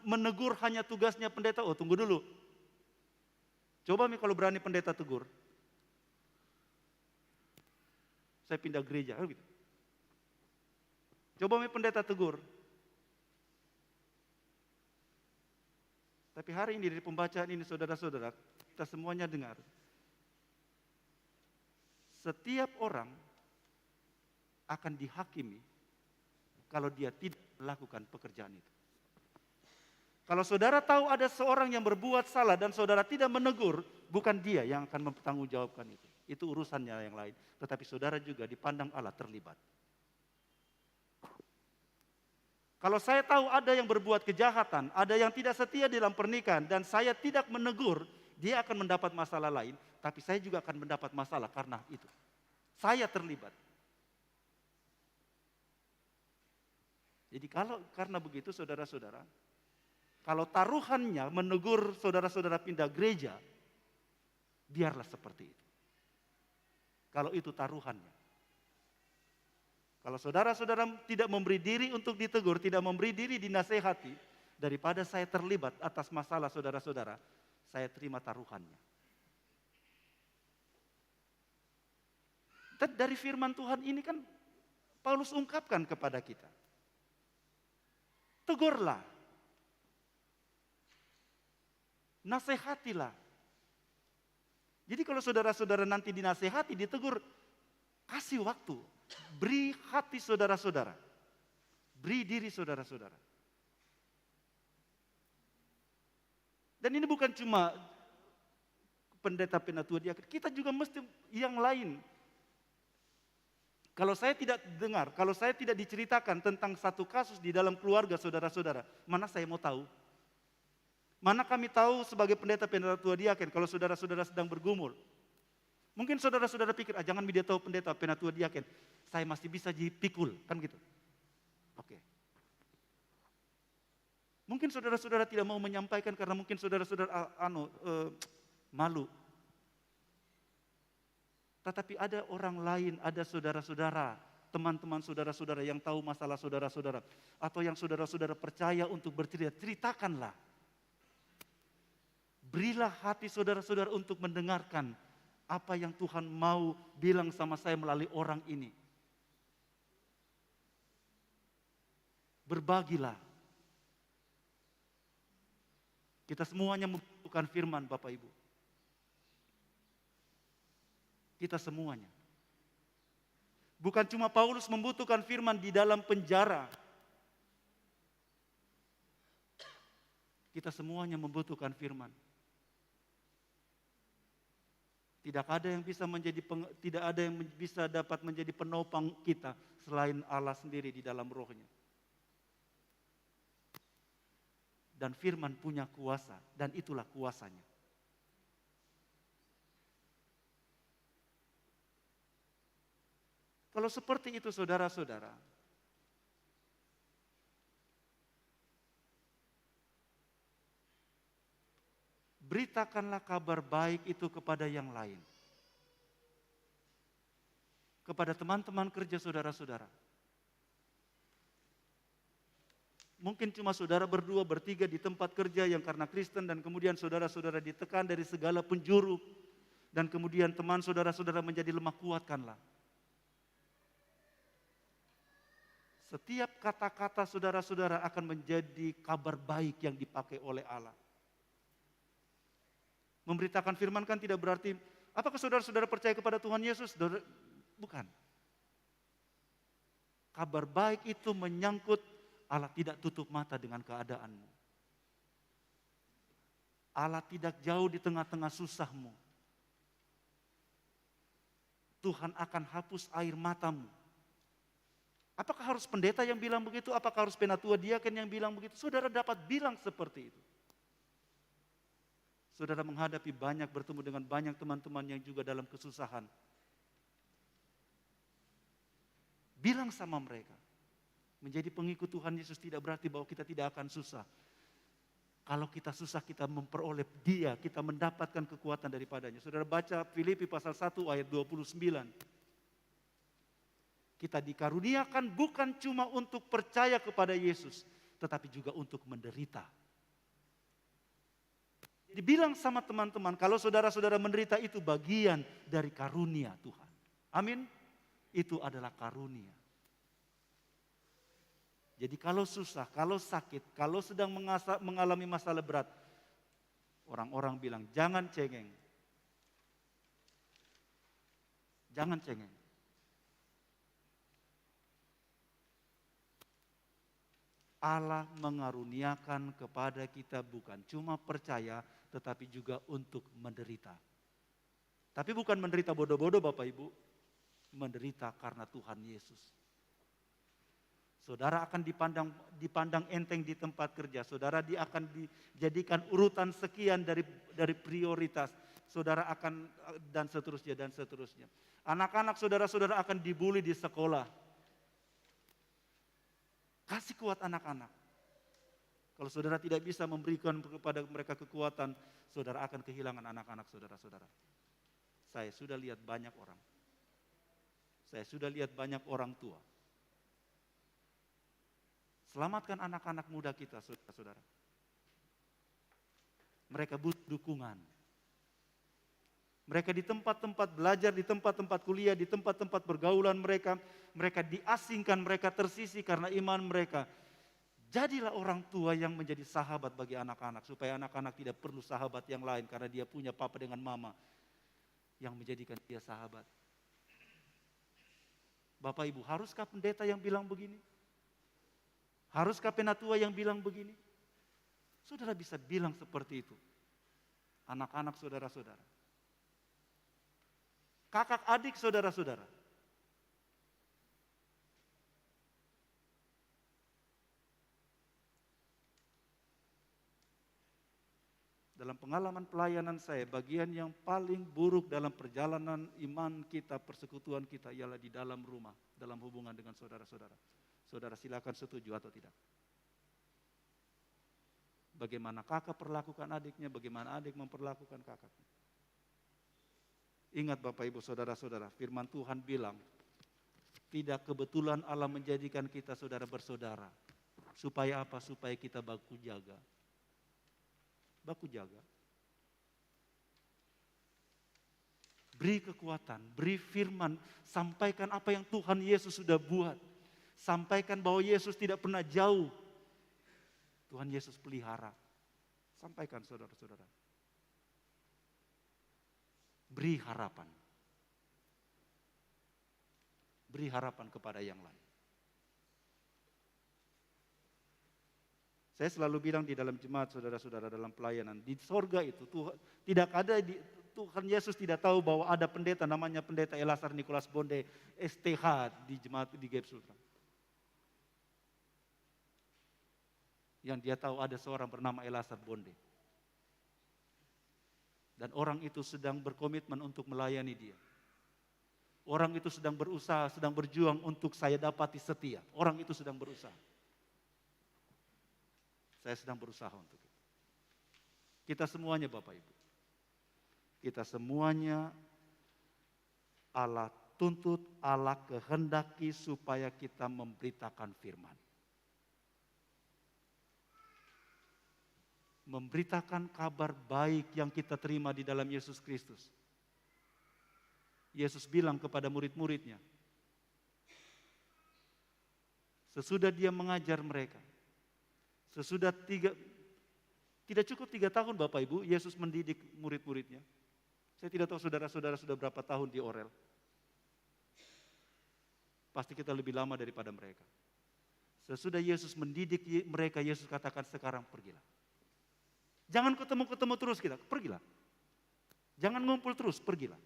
menegur hanya tugasnya pendeta? Oh, tunggu dulu. Coba kalau berani pendeta tegur. Saya pindah gereja, gitu. Coba pendeta tegur. Tapi hari ini dari pembacaan ini saudara-saudara, kita semuanya dengar. Setiap orang akan dihakimi kalau dia tidak melakukan pekerjaan itu. Kalau saudara tahu ada seorang yang berbuat salah dan saudara tidak menegur, bukan dia yang akan mempertanggungjawabkan itu. Itu urusannya yang lain. Tetapi saudara juga dipandang Allah terlibat. Kalau saya tahu ada yang berbuat kejahatan, ada yang tidak setia dalam pernikahan, dan saya tidak menegur, dia akan mendapat masalah lain, tapi saya juga akan mendapat masalah karena itu. Saya terlibat. Jadi karena begitu saudara-saudara, kalau taruhannya menegur saudara-saudara pindah gereja, biarlah seperti itu. Kalau itu taruhannya. Kalau saudara-saudara tidak memberi diri untuk ditegur, tidak memberi diri dinasehati, daripada saya terlibat atas masalah saudara-saudara, saya terima taruhannya. Dan dari firman Tuhan ini kan Paulus ungkapkan kepada kita. Tegurlah. Nasehatilah. Jadi kalau saudara-saudara nanti dinasehati, ditegur, kasih waktu. Beri hati saudara-saudara. Beri diri saudara-saudara. Dan ini bukan cuma pendeta penatua diaken, kita juga mesti yang lain. Kalau saya tidak dengar, kalau saya tidak diceritakan tentang satu kasus di dalam keluarga saudara-saudara, mana saya mau tahu? Mana kami tahu sebagai pendeta penatua diaken kalau saudara-saudara sedang bergumul? Mungkin saudara-saudara pikir, jangan dia tahu pendeta penatua diaken, saya masih bisa dipikul, kan gitu. Oke. Mungkin saudara-saudara tidak mau menyampaikan karena mungkin saudara-saudara malu. Tetapi ada orang lain, ada saudara-saudara, teman-teman saudara-saudara yang tahu masalah saudara-saudara. Atau yang saudara-saudara percaya untuk bercerita, ceritakanlah. Berilah hati saudara-saudara untuk mendengarkan apa yang Tuhan mau bilang sama saya melalui orang ini. Berbagilah. Kita semuanya membutuhkan firman Bapak Ibu. Kita semuanya. Bukan cuma Paulus membutuhkan firman di dalam penjara. Kita semuanya membutuhkan firman. Tidak ada yang bisa dapat menjadi penopang kita selain Allah sendiri di dalam rohnya. Dan firman punya kuasa, dan itulah kuasanya. Kalau seperti itu saudara-saudara, beritakanlah kabar baik itu kepada yang lain. Kepada teman-teman kerja saudara-saudara. Mungkin cuma saudara berdua, bertiga di tempat kerja yang karena Kristen dan kemudian saudara-saudara ditekan dari segala penjuru. Dan kemudian teman saudara-saudara menjadi lemah, kuatkanlah. Setiap kata-kata saudara-saudara akan menjadi kabar baik yang dipakai oleh Allah. Memberitakan firman kan tidak berarti, apakah saudara-saudara percaya kepada Tuhan Yesus? Bukan. Kabar baik itu menyangkut Allah tidak tutup mata dengan keadaanmu. Allah tidak jauh di tengah-tengah susahmu. Tuhan akan hapus air matamu. Apakah harus pendeta yang bilang begitu? Apakah harus penatua diaken yang bilang begitu? Saudara dapat bilang seperti itu. Saudara menghadapi bertemu dengan banyak teman-teman yang juga dalam kesusahan. Bilang sama mereka. Menjadi pengikut Tuhan Yesus tidak berarti bahwa kita tidak akan susah. Kalau kita susah, kita memperoleh Dia, kita mendapatkan kekuatan daripadanya. Saudara baca Filipi pasal 1 ayat 29. Kita dikaruniakan bukan cuma untuk percaya kepada Yesus, tetapi juga untuk menderita. Dibilang sama teman-teman, kalau saudara-saudara menderita itu bagian dari karunia Tuhan. Amin. Itu adalah karunia. Jadi kalau susah, kalau sakit, kalau sedang mengalami masalah berat, orang-orang bilang jangan cengeng. Jangan cengeng. Allah mengaruniakan kepada kita bukan cuma percaya, tetapi juga untuk menderita. Tapi bukan menderita bodoh-bodoh Bapak Ibu, menderita karena Tuhan Yesus. Saudara akan dipandang enteng di tempat kerja. Saudara akan dijadikan urutan sekian dari prioritas. Saudara akan dan seterusnya dan seterusnya. Anak-anak saudara-saudara akan dibully di sekolah. Kasih kuat anak-anak. Kalau saudara tidak bisa memberikan kepada mereka kekuatan, saudara akan kehilangan anak-anak saudara-saudara. Saya sudah lihat banyak orang. Saya sudah lihat banyak orang tua. Selamatkan anak-anak muda kita, saudara-saudara. Mereka butuh dukungan. Mereka di tempat-tempat belajar, di tempat-tempat kuliah, di tempat-tempat pergaulan mereka diasingkan, mereka tersisih karena iman mereka. Jadilah orang tua yang menjadi sahabat bagi anak-anak, supaya anak-anak tidak perlu sahabat yang lain karena dia punya papa dengan mama yang menjadikan dia sahabat. Bapak Ibu, haruskah pendeta yang bilang begini? Haruskah penatua yang bilang begini? Saudara bisa bilang seperti itu. Anak-anak saudara-saudara. Kakak adik saudara-saudara. Dalam pengalaman pelayanan saya, bagian yang paling buruk dalam perjalanan iman kita, persekutuan kita ialah di dalam rumah, dalam hubungan dengan saudara-saudara. Saudara silakan setuju atau tidak. Bagaimana kakak perlakukan adiknya, bagaimana adik memperlakukan kakaknya. Ingat Bapak Ibu saudara-saudara, firman Tuhan bilang, tidak kebetulan Allah menjadikan kita saudara bersaudara. Supaya apa? Supaya kita baku jaga. Baku jaga. Beri kekuatan, beri firman, sampaikan apa yang Tuhan Yesus sudah buat. Sampaikan bahwa Yesus tidak pernah jauh. Tuhan Yesus pelihara. Sampaikan saudara-saudara. Beri harapan. Beri harapan kepada yang lain. Saya selalu bilang di dalam jemaat, saudara-saudara, dalam pelayanan, di sorga itu Tuhan, tidak ada Tuhan Yesus tidak tahu bahwa ada pendeta namanya pendeta Elasar Nicholas Bonde STH di jemaat di Gap Sultan. Yang dia tahu ada seorang bernama Elasar Bonde. Dan orang itu sedang berkomitmen untuk melayani dia. Orang itu sedang berusaha, sedang berjuang untuk saya dapati setia. Orang itu sedang berusaha. Saya sedang berusaha untuk itu. Kita semuanya Bapak Ibu. Kita semuanya Allah tuntut, Allah kehendaki supaya kita memberitakan firman. Memberitakan kabar baik yang kita terima di dalam Yesus Kristus. Yesus bilang kepada murid-muridnya, sesudah dia mengajar mereka, tidak cukup 3 tahun Bapak Ibu, Yesus mendidik murid-muridnya. Saya tidak tahu saudara-saudara sudah berapa tahun di Orel. Pasti kita lebih lama daripada mereka. Sesudah Yesus mendidik mereka, Yesus katakan sekarang pergilah. Jangan ketemu-ketemu terus kita, pergilah. Jangan ngumpul terus, pergilah.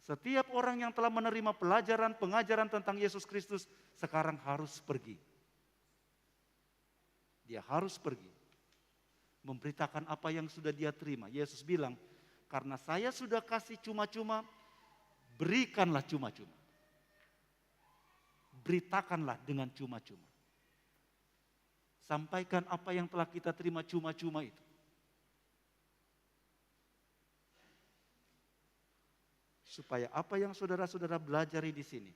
Setiap orang yang telah menerima pelajaran, pengajaran tentang Yesus Kristus, sekarang harus pergi. Dia harus pergi. Memberitakan apa yang sudah dia terima. Yesus bilang, karena saya sudah kasih cuma-cuma, berikanlah cuma-cuma. Beritakanlah dengan cuma-cuma. Sampaikan apa yang telah kita terima cuma-cuma itu. Supaya apa yang saudara-saudara belajari di sini,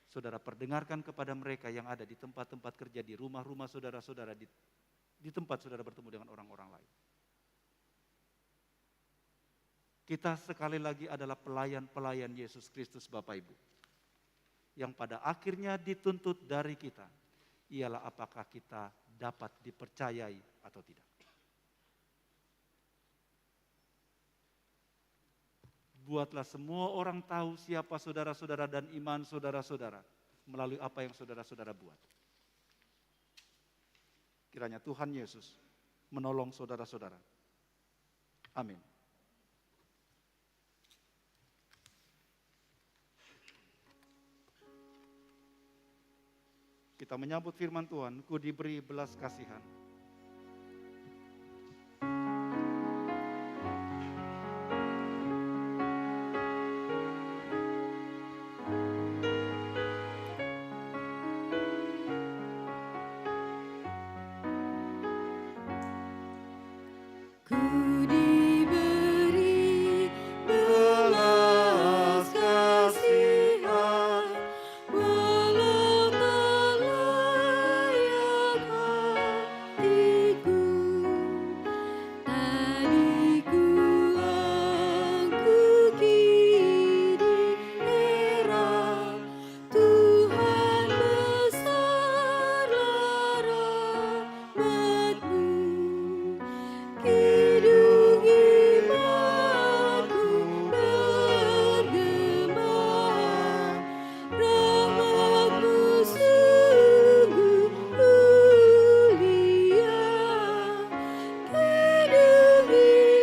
saudara perdengarkan kepada mereka yang ada di tempat-tempat kerja, di rumah-rumah saudara-saudara, di tempat saudara bertemu dengan orang-orang lain. Kita sekali lagi adalah pelayan-pelayan Yesus Kristus Bapak Ibu. Yang pada akhirnya dituntut dari kita, ialah apakah kita dapat dipercayai atau tidak. Buatlah semua orang tahu siapa saudara-saudara dan iman saudara-saudara melalui apa yang saudara-saudara buat. Kiranya Tuhan Yesus menolong saudara-saudara. Amin. Kita menyambut firman Tuhan, ku diberi belas kasihan. Ku diberi belas kasihan, walau tak layak hatiku. Tadiku aku kini heran, Tuhan besarlah rahmat-Mu. Hidung imanku bergema, rahmat-Mu sungguh mulia. Hidung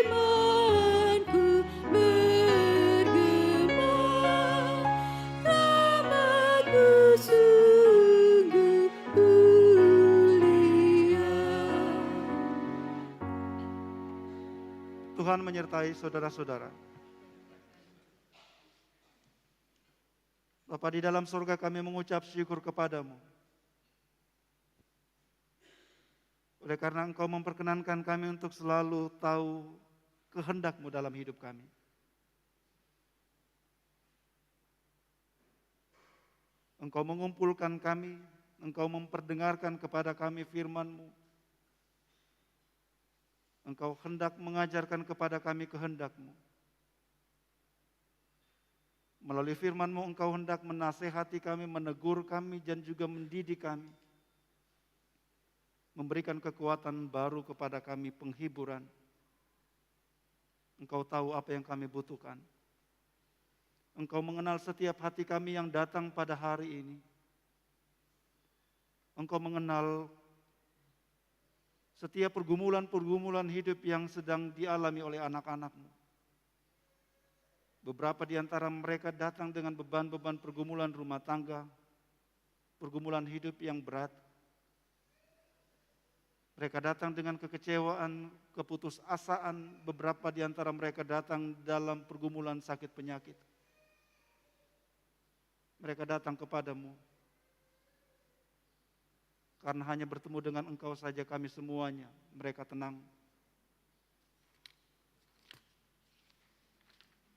imanku bergema, rahmat-Mu sungguh mulia. Tuhan menyertai saudara-saudara. Bapa di dalam surga, kami mengucap syukur kepadamu. Oleh karena Engkau memperkenankan kami untuk selalu tahu kehendak-Mu dalam hidup kami. Engkau mengumpulkan kami, Engkau memperdengarkan kepada kami firman-Mu. Engkau hendak mengajarkan kepada kami kehendak-Mu. Melalui firman-Mu Engkau hendak menasehati kami, menegur kami, dan juga mendidik kami. Memberikan kekuatan baru kepada kami, penghiburan. Engkau tahu apa yang kami butuhkan. Engkau mengenal setiap hati kami yang datang pada hari ini. Engkau mengenal setiap pergumulan-pergumulan hidup yang sedang dialami oleh anak-anak-Mu. Beberapa di antara mereka datang dengan beban-beban pergumulan rumah tangga, pergumulan hidup yang berat. Mereka datang dengan kekecewaan, keputusasaan. Beberapa di antara mereka datang dalam pergumulan sakit penyakit. Mereka datang kepadamu. Karena hanya bertemu dengan Engkau saja kami semuanya, mereka tenang.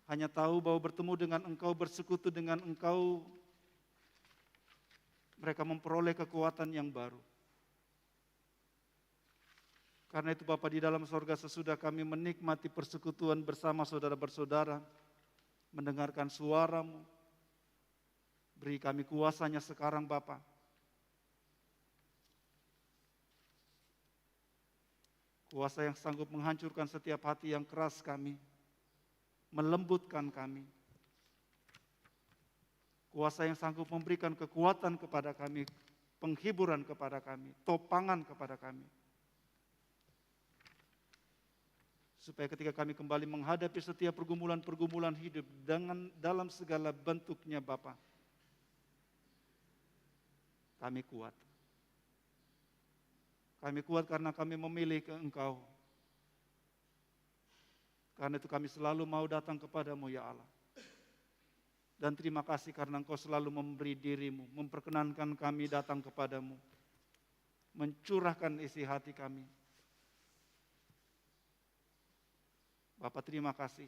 Hanya tahu bahwa bertemu dengan Engkau, bersekutu dengan Engkau, mereka memperoleh kekuatan yang baru. Karena itu Bapa di dalam sorga, sesudah kami menikmati persekutuan bersama saudara-bersaudara, mendengarkan suara-Mu, beri kami kuasanya sekarang Bapa. Kuasa yang sanggup menghancurkan setiap hati yang keras kami, melembutkan kami. Kuasa yang sanggup memberikan kekuatan kepada kami, penghiburan kepada kami, topangan kepada kami. Supaya ketika kami kembali menghadapi setiap pergumulan-pergumulan hidup dalam segala bentuknya Bapa, kami kuat. Kami kuat karena kami memilih ke Engkau. Karena itu kami selalu mau datang kepadamu ya Allah. Dan terima kasih karena Engkau selalu memberi dirimu, memperkenankan kami datang kepadamu, mencurahkan isi hati kami. Bapa terima kasih.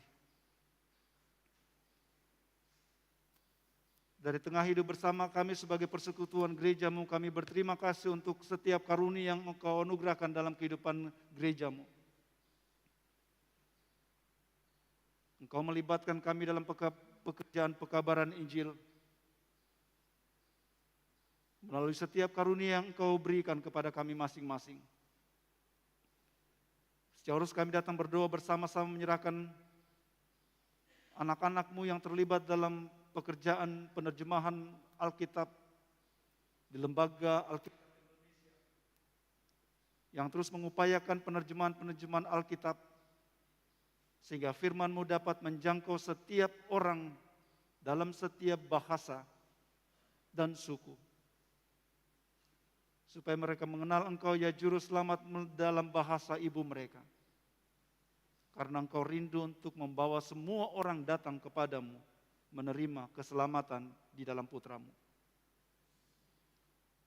Dari tengah hidup bersama kami sebagai persekutuan gereja-Mu, kami berterima kasih untuk setiap karunia yang Engkau anugerahkan dalam kehidupan gereja-Mu. Engkau melibatkan kami dalam pekerjaan pekabaran Injil. Melalui setiap karunia yang Engkau berikan kepada kami masing-masing. Seharusnya kami datang berdoa bersama-sama menyerahkan anak-anak-Mu yang terlibat dalam pekerjaan penerjemahan Alkitab di lembaga Alkitab Indonesia, yang terus mengupayakan penerjemahan-penerjemahan Alkitab sehingga firman-Mu dapat menjangkau setiap orang dalam setiap bahasa dan suku, supaya mereka mengenal Engkau ya Juru Selamat dalam bahasa ibu mereka. Karena Engkau rindu untuk membawa semua orang datang kepadamu, menerima keselamatan di dalam Putra-Mu.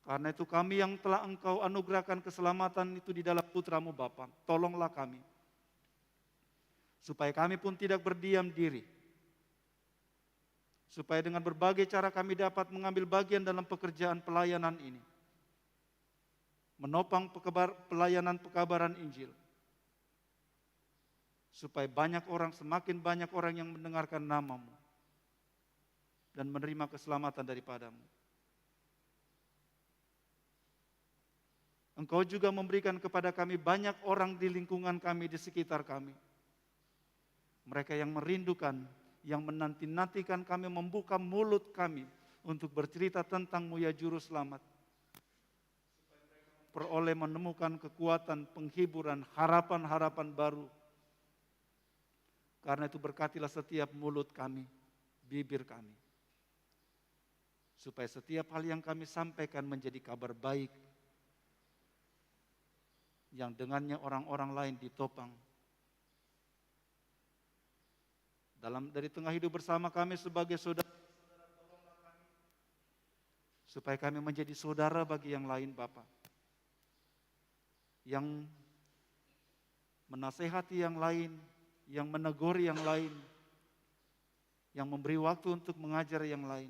Karena itu kami yang telah Engkau anugerahkan keselamatan itu di dalam Putra-Mu Bapa, tolonglah kami. Supaya kami pun tidak berdiam diri. Supaya dengan berbagai cara kami dapat mengambil bagian dalam pekerjaan pelayanan ini. Menopang pelayanan pekabaran Injil. Supaya semakin banyak orang yang mendengarkan nama-Mu dan menerima keselamatan daripada-Mu. Engkau juga memberikan kepada kami banyak orang di lingkungan kami, di sekitar kami. Mereka yang merindukan, yang menanti-nantikan kami membuka mulut kami untuk bercerita tentang-Mu ya Juru Selamat. Peroleh menemukan kekuatan, penghiburan, harapan-harapan baru. Karena itu berkatilah setiap mulut kami, bibir kami. Supaya setiap hal yang kami sampaikan menjadi kabar baik. Yang dengannya orang-orang lain ditopang. Dari tengah hidup bersama kami sebagai saudara, tolonglah kami. Supaya kami menjadi saudara bagi yang lain Bapa. Yang menasehati yang lain, yang menegur yang lain, yang memberi waktu untuk mengajar yang lain.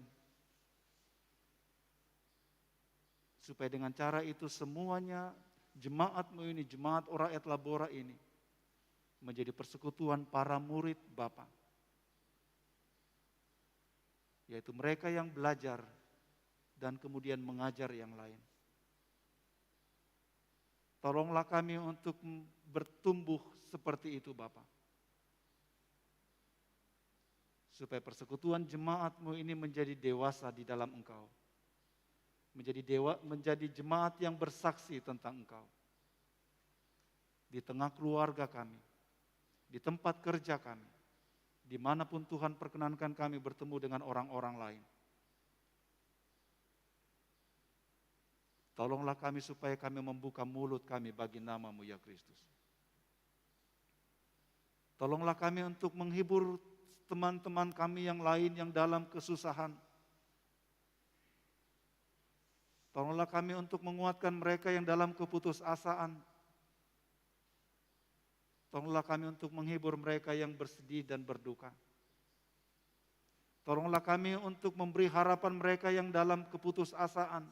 Supaya dengan cara itu semuanya jemaat-Mu ini, jemaat Oraet Labora ini, menjadi persekutuan para murid Bapa. Yaitu mereka yang belajar dan kemudian mengajar yang lain. Tolonglah kami untuk bertumbuh seperti itu Bapa. supaya persekutuan jemaat-Mu ini menjadi dewasa di dalam Engkau. Menjadi jemaat yang bersaksi tentang Engkau. Di tengah keluarga kami, di tempat kerja kami, dimanapun Tuhan perkenankan kami bertemu dengan orang-orang lain. Tolonglah kami supaya kami membuka mulut kami bagi nama-Mu ya Kristus. Tolonglah kami untuk menghibur teman-teman kami yang lain yang dalam kesusahan. Tolonglah kami untuk menguatkan mereka yang dalam keputusasaan. Tolonglah kami untuk menghibur mereka yang bersedih dan berduka. Tolonglah kami untuk memberi harapan mereka yang dalam keputusasaan.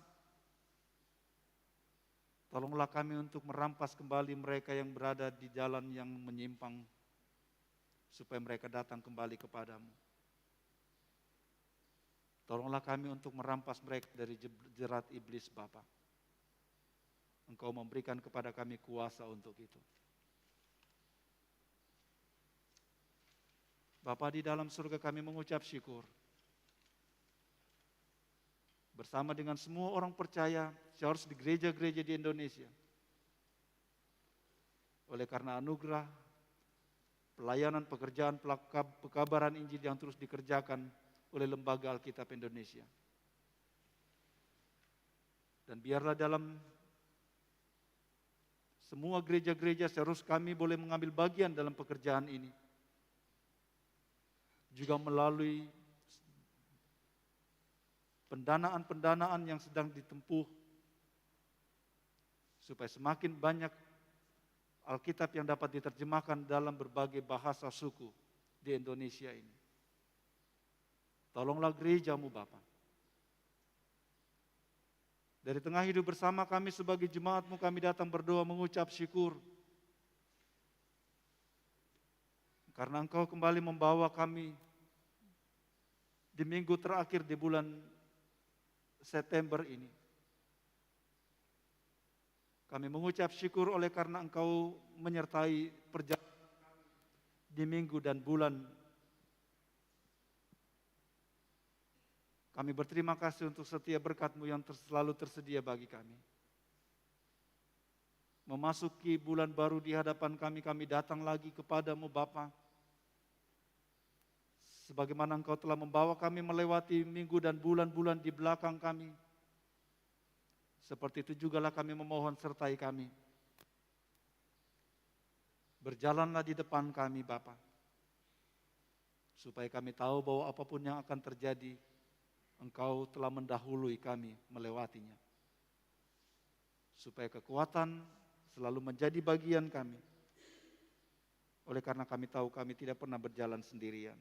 Tolonglah kami untuk merampas kembali mereka yang berada di jalan yang menyimpang, supaya mereka datang kembali kepadamu. Tolonglah kami untuk merampas mereka dari jerat iblis Bapa. Engkau memberikan kepada kami kuasa untuk itu. Bapa di dalam surga, kami mengucap syukur. Bersama dengan semua orang percaya, seharusnya di gereja-gereja di Indonesia. Oleh karena anugerah, pelayanan pekerjaan pekabaran Injil yang terus dikerjakan oleh Lembaga Alkitab Indonesia. Dan biarlah dalam semua gereja-gereja seharusnya kami boleh mengambil bagian dalam pekerjaan ini. Juga melalui pendanaan-pendanaan yang sedang ditempuh, supaya semakin banyak Alkitab yang dapat diterjemahkan dalam berbagai bahasa suku di Indonesia ini. Tolonglah gereja-Mu Bapa. Dari tengah hidup bersama kami sebagai jemaat-Mu, kami datang berdoa mengucap syukur. Karena Engkau kembali membawa kami di minggu terakhir di bulan September ini. Kami mengucap syukur oleh karena Engkau menyertai perjalanan kami di minggu dan bulan. Kami berterima kasih untuk setiap berkat-Mu yang selalu tersedia bagi kami. Memasuki bulan baru di hadapan kami, kami datang lagi kepada-Mu Bapa. Sebagaimana Engkau telah membawa kami melewati minggu dan bulan-bulan di belakang kami. Seperti itu jugalah kami memohon sertai kami. Berjalanlah di depan kami Bapa. Supaya kami tahu bahwa apapun yang akan terjadi, Engkau telah mendahului kami melewatinya. Supaya kekuatan selalu menjadi bagian kami. Oleh karena kami tahu kami tidak pernah berjalan sendirian.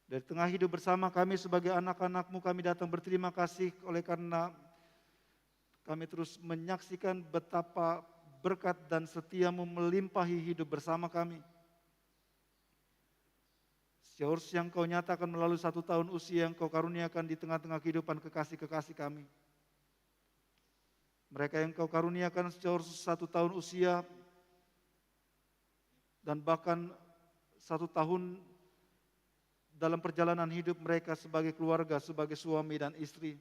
Dari tengah hidup bersama kami sebagai anak-anak-Mu, kami datang berterima kasih oleh karena kami terus menyaksikan betapa berkat dan setia-Mu melimpahi hidup bersama kami. Seharusnya yang Kau nyatakan melalui 1 tahun usia yang Kau karuniakan di tengah-tengah kehidupan kekasih-kekasih kami. Mereka yang Kau karuniakan seharusnya 1 tahun usia dan bahkan 1 tahun dalam perjalanan hidup mereka sebagai keluarga, sebagai suami dan istri.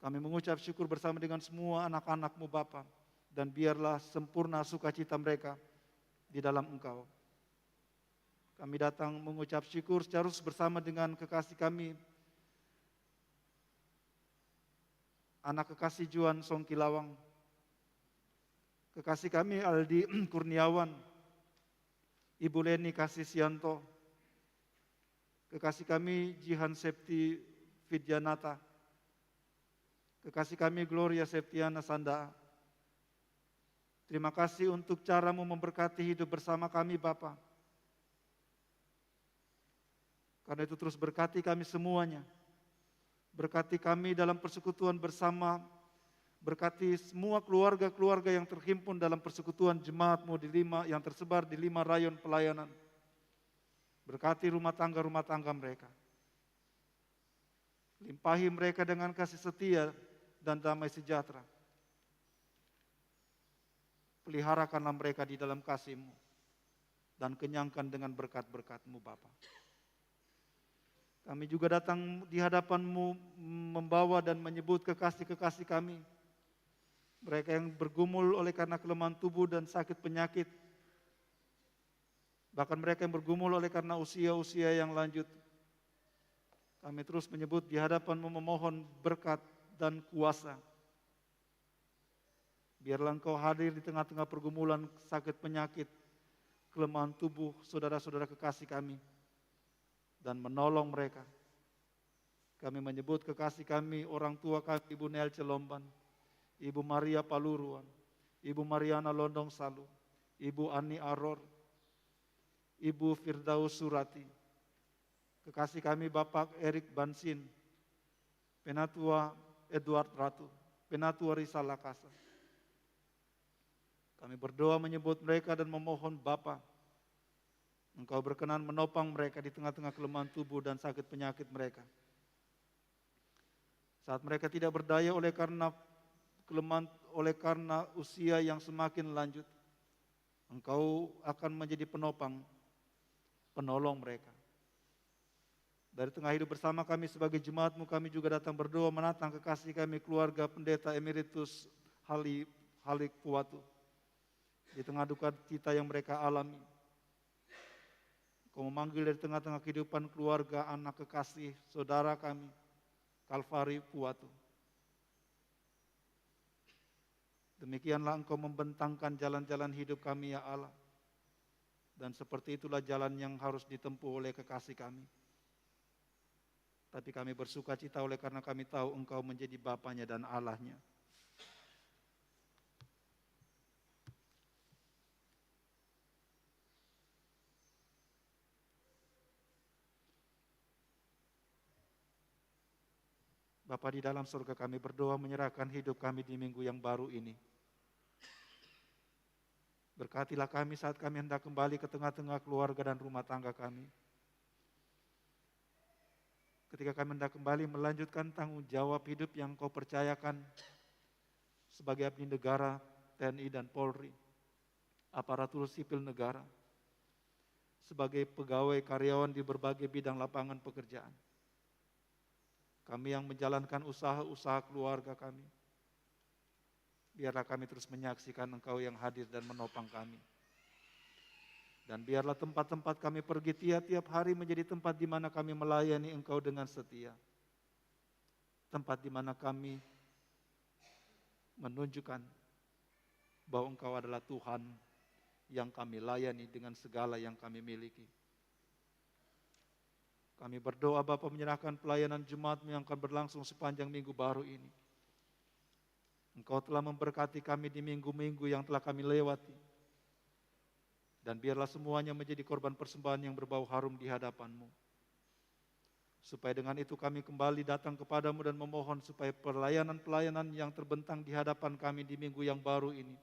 Kami mengucap syukur bersama dengan semua anak-anak-Mu Bapa, dan biarlah sempurna sukacita mereka di dalam Engkau. Kami datang mengucap syukur secara bersama dengan kekasih kami, anak kekasih Juan Songkilawang, kekasih kami Aldi Kurniawan, Ibu Leni Kasisianto, kekasih kami Jihan Septi Vidyanata, kekasih kami Gloria Septiana Sanda. Terima kasih untuk cara-Mu memberkati hidup bersama kami Bapa. Karena itu terus berkati kami semuanya. Berkati kami dalam persekutuan bersama. Berkati semua keluarga-keluarga yang terhimpun dalam persekutuan jemaat-Mu yang tersebar di 5 rayon pelayanan. Berkati rumah tangga mereka. Limpahi mereka dengan kasih setia dan damai sejahtera. Peliharakanlah mereka di dalam kasih-Mu. dan kenyangkan dengan berkat-berkat-Mu Bapa. Kami juga datang di hadapan-Mu membawa dan menyebut kekasih-kekasih kami. Mereka yang bergumul oleh karena kelemahan tubuh dan sakit penyakit. Bahkan mereka yang bergumul oleh karena usia-usia yang lanjut. Kami terus menyebut di hadapan-Mu memohon berkat dan kuasa. Biarlah Engkau hadir di tengah-tengah pergumulan sakit penyakit, kelemahan tubuh saudara-saudara kekasih kami, dan menolong mereka. Kami menyebut kekasih kami, orang tua kami, Ibu Nelce Lomban, Ibu Maria Paluruan, Ibu Mariana Londong Salu, Ibu Ani Aror, Ibu Firdaus Surati, kekasih kami Bapak Erik Bansin, Penatua Edward Ratu, Penatua Risa Lakasa. Kami berdoa menyebut mereka dan memohon Bapa, Engkau berkenan menopang mereka di tengah-tengah kelemahan tubuh dan sakit penyakit mereka. Saat mereka tidak berdaya oleh karena kelemahan, oleh karena usia yang semakin lanjut, Engkau akan menjadi penopang, penolong mereka. Dari tengah hidup bersama kami sebagai jemaat-Mu, kami juga datang berdoa menatang kekasih kami, keluarga Pendeta Emeritus Halik Puwatu. Di tengah duka cita yang mereka alami, Kau memanggil dari tengah-tengah kehidupan keluarga, anak kekasih, saudara kami, Kalvari Puwatu. Demikianlah Engkau membentangkan jalan-jalan hidup kami ya Allah. Dan seperti itulah jalan yang harus ditempuh oleh kekasih kami. Tapi kami bersuka cita oleh karena kami tahu Engkau menjadi Bapanya dan Allahnya. Bapa di dalam surga, kami berdoa menyerahkan hidup kami di minggu yang baru ini. Berkatilah kami saat kami hendak kembali ke tengah-tengah keluarga dan rumah tangga kami. Ketika kami hendak kembali melanjutkan tanggung jawab hidup yang Kau percayakan sebagai abdi negara, TNI dan Polri, aparatur sipil negara, sebagai pegawai karyawan di berbagai bidang lapangan pekerjaan. Kami yang menjalankan usaha-usaha keluarga kami, biarlah kami terus menyaksikan Engkau yang hadir dan menopang kami. Dan biarlah tempat-tempat kami pergi tiap-tiap hari menjadi tempat di mana kami melayani Engkau dengan setia. Tempat di mana kami menunjukkan bahwa Engkau adalah Tuhan yang kami layani dengan segala yang kami miliki. Kami berdoa Bapa menyerahkan pelayanan Jumat-Mu yang akan berlangsung sepanjang minggu baru ini. Engkau telah memberkati kami di minggu-minggu yang telah kami lewati. Dan biarlah semuanya menjadi korban persembahan yang berbau harum di hadapan-Mu. Supaya dengan itu kami kembali datang kepadamu dan memohon supaya pelayanan-pelayanan yang terbentang di hadapan kami di minggu yang baru ini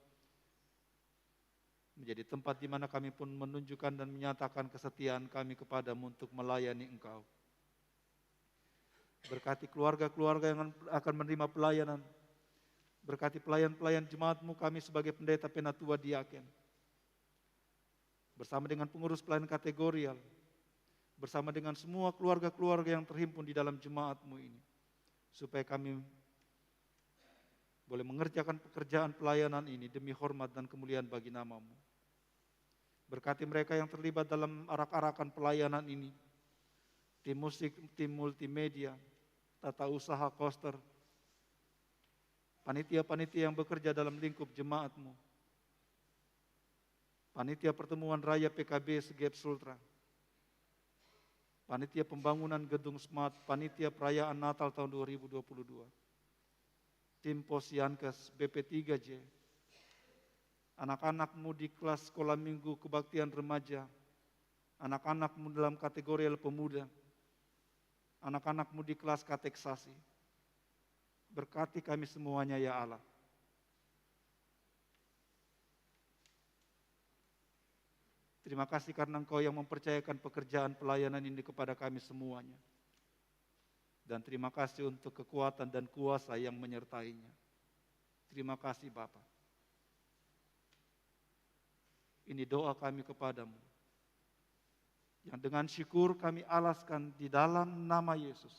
menjadi tempat di mana kami pun menunjukkan dan menyatakan kesetiaan kami kepadamu untuk melayani Engkau. Berkati keluarga-keluarga yang akan menerima pelayanan. Berkati pelayan-pelayan jemaat-Mu, kami sebagai pendeta, penatua, diaken. Bersama dengan pengurus pelayanan kategorial. Bersama dengan semua keluarga-keluarga yang terhimpun di dalam jemaat-Mu ini. Supaya kami boleh mengerjakan pekerjaan pelayanan ini demi hormat dan kemuliaan bagi nama-Mu. Berkati mereka yang terlibat dalam arak-arakan pelayanan ini, tim musik, tim multimedia, tata usaha koster, panitia-panitia yang bekerja dalam lingkup jemaat-Mu, panitia pertemuan raya PKB Segep Sultra, panitia pembangunan gedung Smart, panitia perayaan Natal tahun 2022, tim Posyankes BP3J, anak-anak-Mu di kelas sekolah minggu kebaktian remaja, anak-anak-Mu dalam kategori pemuda, anak-anak-Mu di kelas kateksasi. Berkati kami semuanya ya Allah. Terima kasih karena Engkau yang mempercayakan pekerjaan pelayanan ini kepada kami semuanya. Dan terima kasih untuk kekuatan dan kuasa yang menyertainya. Terima kasih Bapa. Ini doa kami kepadamu yang dengan syukur kami alaskan di dalam nama Yesus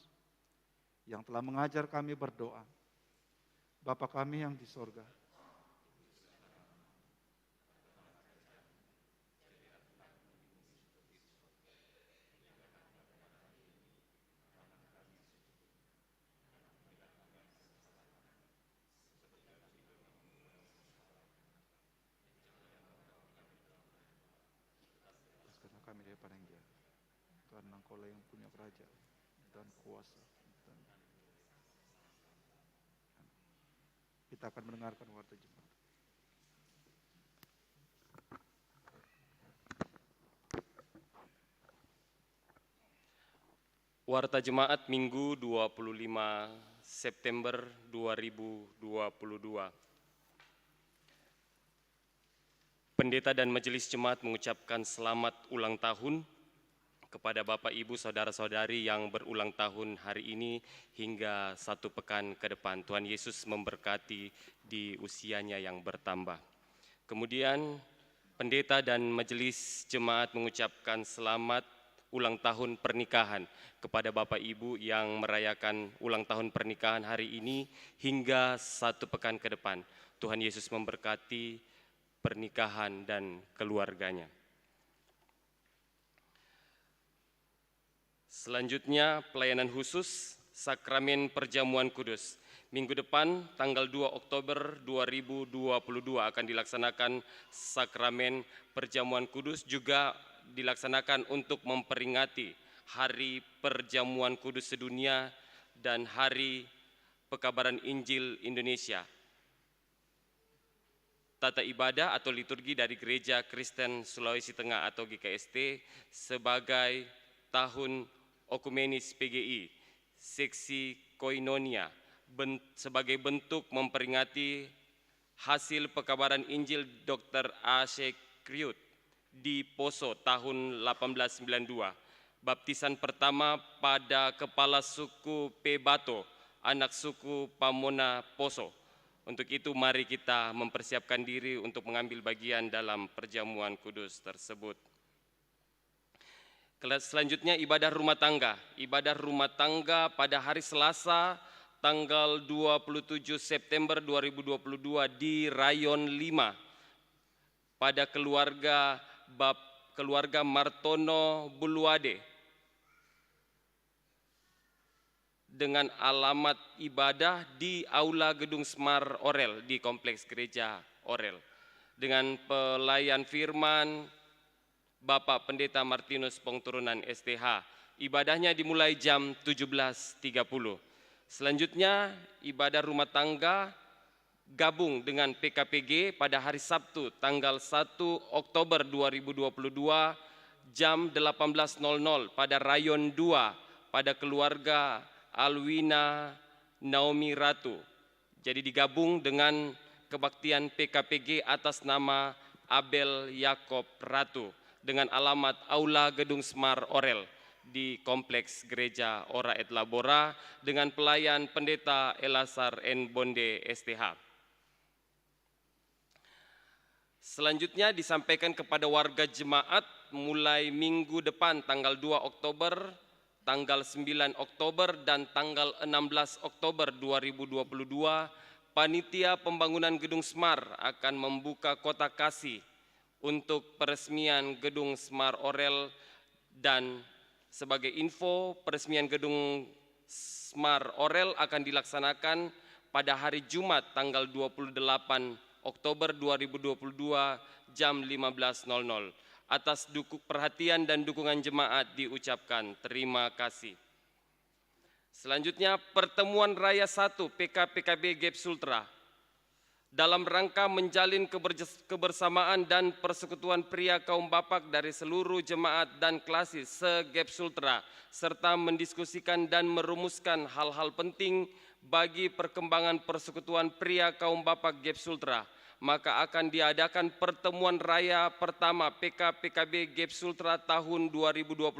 yang telah mengajar kami berdoa. Bapa kami yang di sorga, karena kami daripada yang jahat, karena Engkaulah yang punya kerajaan dan kuasa. Dan kita akan mendengarkan warta Jemaat. Warta Jemaat Minggu 25 September 2022. Pendeta dan Majelis Jemaat mengucapkan selamat ulang tahun kepada Bapak Ibu Saudara-saudari yang berulang tahun hari ini hingga 1 pekan ke depan. Tuhan Yesus memberkati di usianya yang bertambah. Kemudian Pendeta dan Majelis Jemaat mengucapkan selamat ulang tahun pernikahan kepada Bapak Ibu yang merayakan ulang tahun pernikahan hari ini hingga 1 pekan ke depan. Tuhan Yesus memberkati pernikahan dan keluarganya. Selanjutnya pelayanan khusus Sakramen Perjamuan Kudus. Minggu depan tanggal 2 Oktober 2022 akan dilaksanakan Sakramen Perjamuan Kudus, juga dilaksanakan untuk memperingati Hari Perjamuan Kudus Sedunia dan Hari Pekabaran Injil Indonesia. Tata ibadah atau liturgi dari Gereja Kristen Sulawesi Tengah atau GKST sebagai Tahun Okumenis PGI, Seksi Koinonia, sebagai bentuk memperingati hasil pekabaran Injil Dr. A.C. Kriut di Poso tahun 1892. Baptisan pertama pada kepala suku Pebato, anak suku Pamona Poso. Untuk itu mari kita mempersiapkan diri untuk mengambil bagian dalam perjamuan kudus tersebut. Selanjutnya ibadah rumah tangga. Ibadah rumah tangga pada hari Selasa tanggal 27 September 2022 di Rayon 5 pada keluarga Martono Buluade dengan alamat ibadah di Aula Gedung Semar Orel di Kompleks Gereja Orel dengan pelayan firman Bapak Pendeta Martinus Pongturunan STH. Ibadahnya dimulai jam 17.30. Selanjutnya ibadah rumah tangga gabung dengan PKPG pada hari Sabtu tanggal 1 Oktober 2022 jam 18.00 pada Rayon 2 pada keluarga Alwina Naomi Ratu. Jadi digabung dengan kebaktian PKPG atas nama Abel Yakob Ratu dengan alamat Aula Gedung Semar Orel di Kompleks Gereja Ora et Labora dengan pelayan Pendeta Elasar N. Bonde STH. Selanjutnya disampaikan kepada warga jemaat mulai minggu depan tanggal 2 Oktober, tanggal 9 Oktober, dan tanggal 16 Oktober 2022, Panitia Pembangunan Gedung Semar akan membuka kotak kasih untuk peresmian Gedung Semar Orel. Dan sebagai info, peresmian Gedung Semar Orel akan dilaksanakan pada hari Jumat tanggal 28 Oktober 2022 jam 15.00. Atas perhatian dan dukungan jemaat diucapkan terima kasih. Selanjutnya pertemuan Raya 1 PKPKB Gap Sultra dalam rangka menjalin kebersamaan dan persekutuan pria kaum Bapak dari seluruh jemaat dan klasis se-Gap Sultra, serta mendiskusikan dan merumuskan hal-hal penting bagi perkembangan persekutuan pria kaum Bapak Gap Sultra, maka akan diadakan pertemuan raya pertama PKPKB Gap Sultra tahun 2022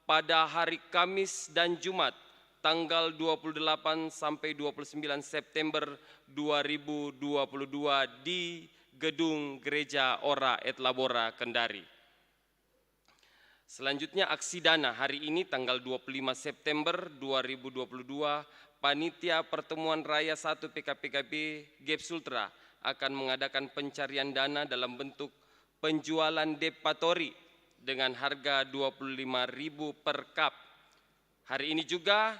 pada hari Kamis dan Jumat tanggal 28 sampai 29 September 2022 di Gedung Gereja Ora et Labora Kendari. Selanjutnya aksi dana hari ini tanggal 25 September 2022, Panitia Pertemuan Raya 1 PKPKB GEP Sultra akan mengadakan pencarian dana dalam bentuk penjualan depatori dengan harga 25.000 per cup. Hari ini juga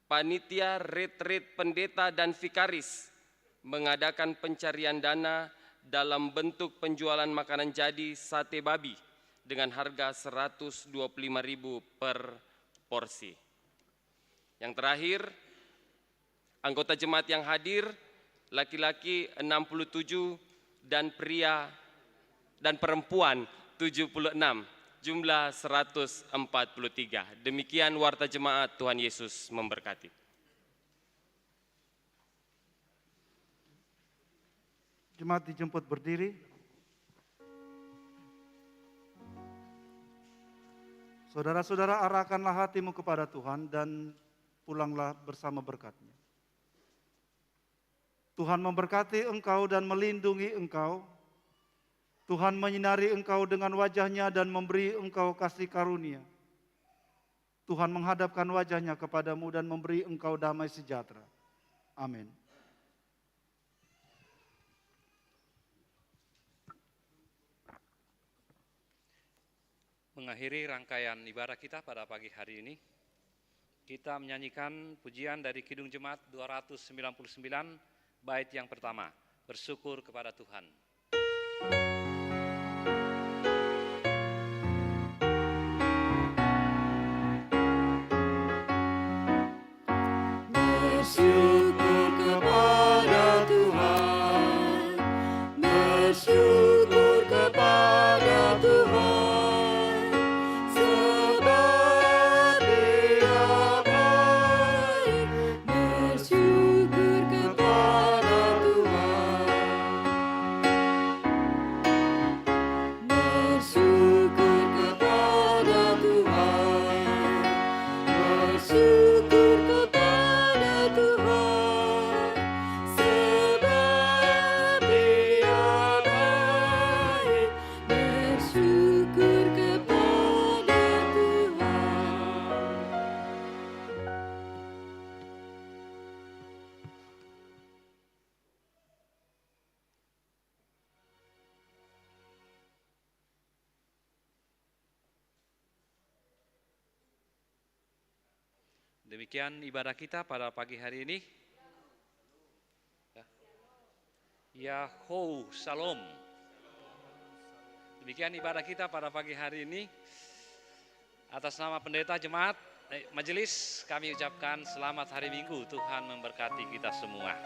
Panitia Retreat Pendeta dan Vikaris mengadakan pencarian dana dalam bentuk penjualan makanan jadi sate babi dengan harga 125.000 per porsi. Yang terakhir, anggota jemaat yang hadir, laki-laki 67 dan pria dan perempuan 76, jumlah 143. Demikian warta jemaat, Tuhan Yesus memberkati. Jemaat dijemput berdiri. Saudara-saudara, arahkanlah hatimu kepada Tuhan dan pulanglah bersama berkat-Nya. Tuhan memberkati engkau dan melindungi engkau. Tuhan menyinari engkau dengan wajah-Nya dan memberi engkau kasih karunia. Tuhan menghadapkan wajah-Nya kepadamu dan memberi engkau damai sejahtera. Amin. Mengakhiri rangkaian ibadah kita pada pagi hari ini, kita menyanyikan pujian dari Kidung Jemaat 299, bait yang pertama, bersyukur kepada Tuhan. Bersyukur kepada Tuhan, bersyukur kepada Tuhan, sebab Dia baik. Bersyukur kepada Tuhan, bersyukur kepada Tuhan, bersyukur kepada Tuhan, sebab Dia baik. Bersyukur kepada Tuhan. Demikian ibadah kita pada pagi hari ini. Yahoo, Shalom. Demikian ibadah kita pada pagi hari ini. Atas nama pendeta jemaat, majelis, kami ucapkan selamat hari Minggu. Tuhan memberkati kita semua.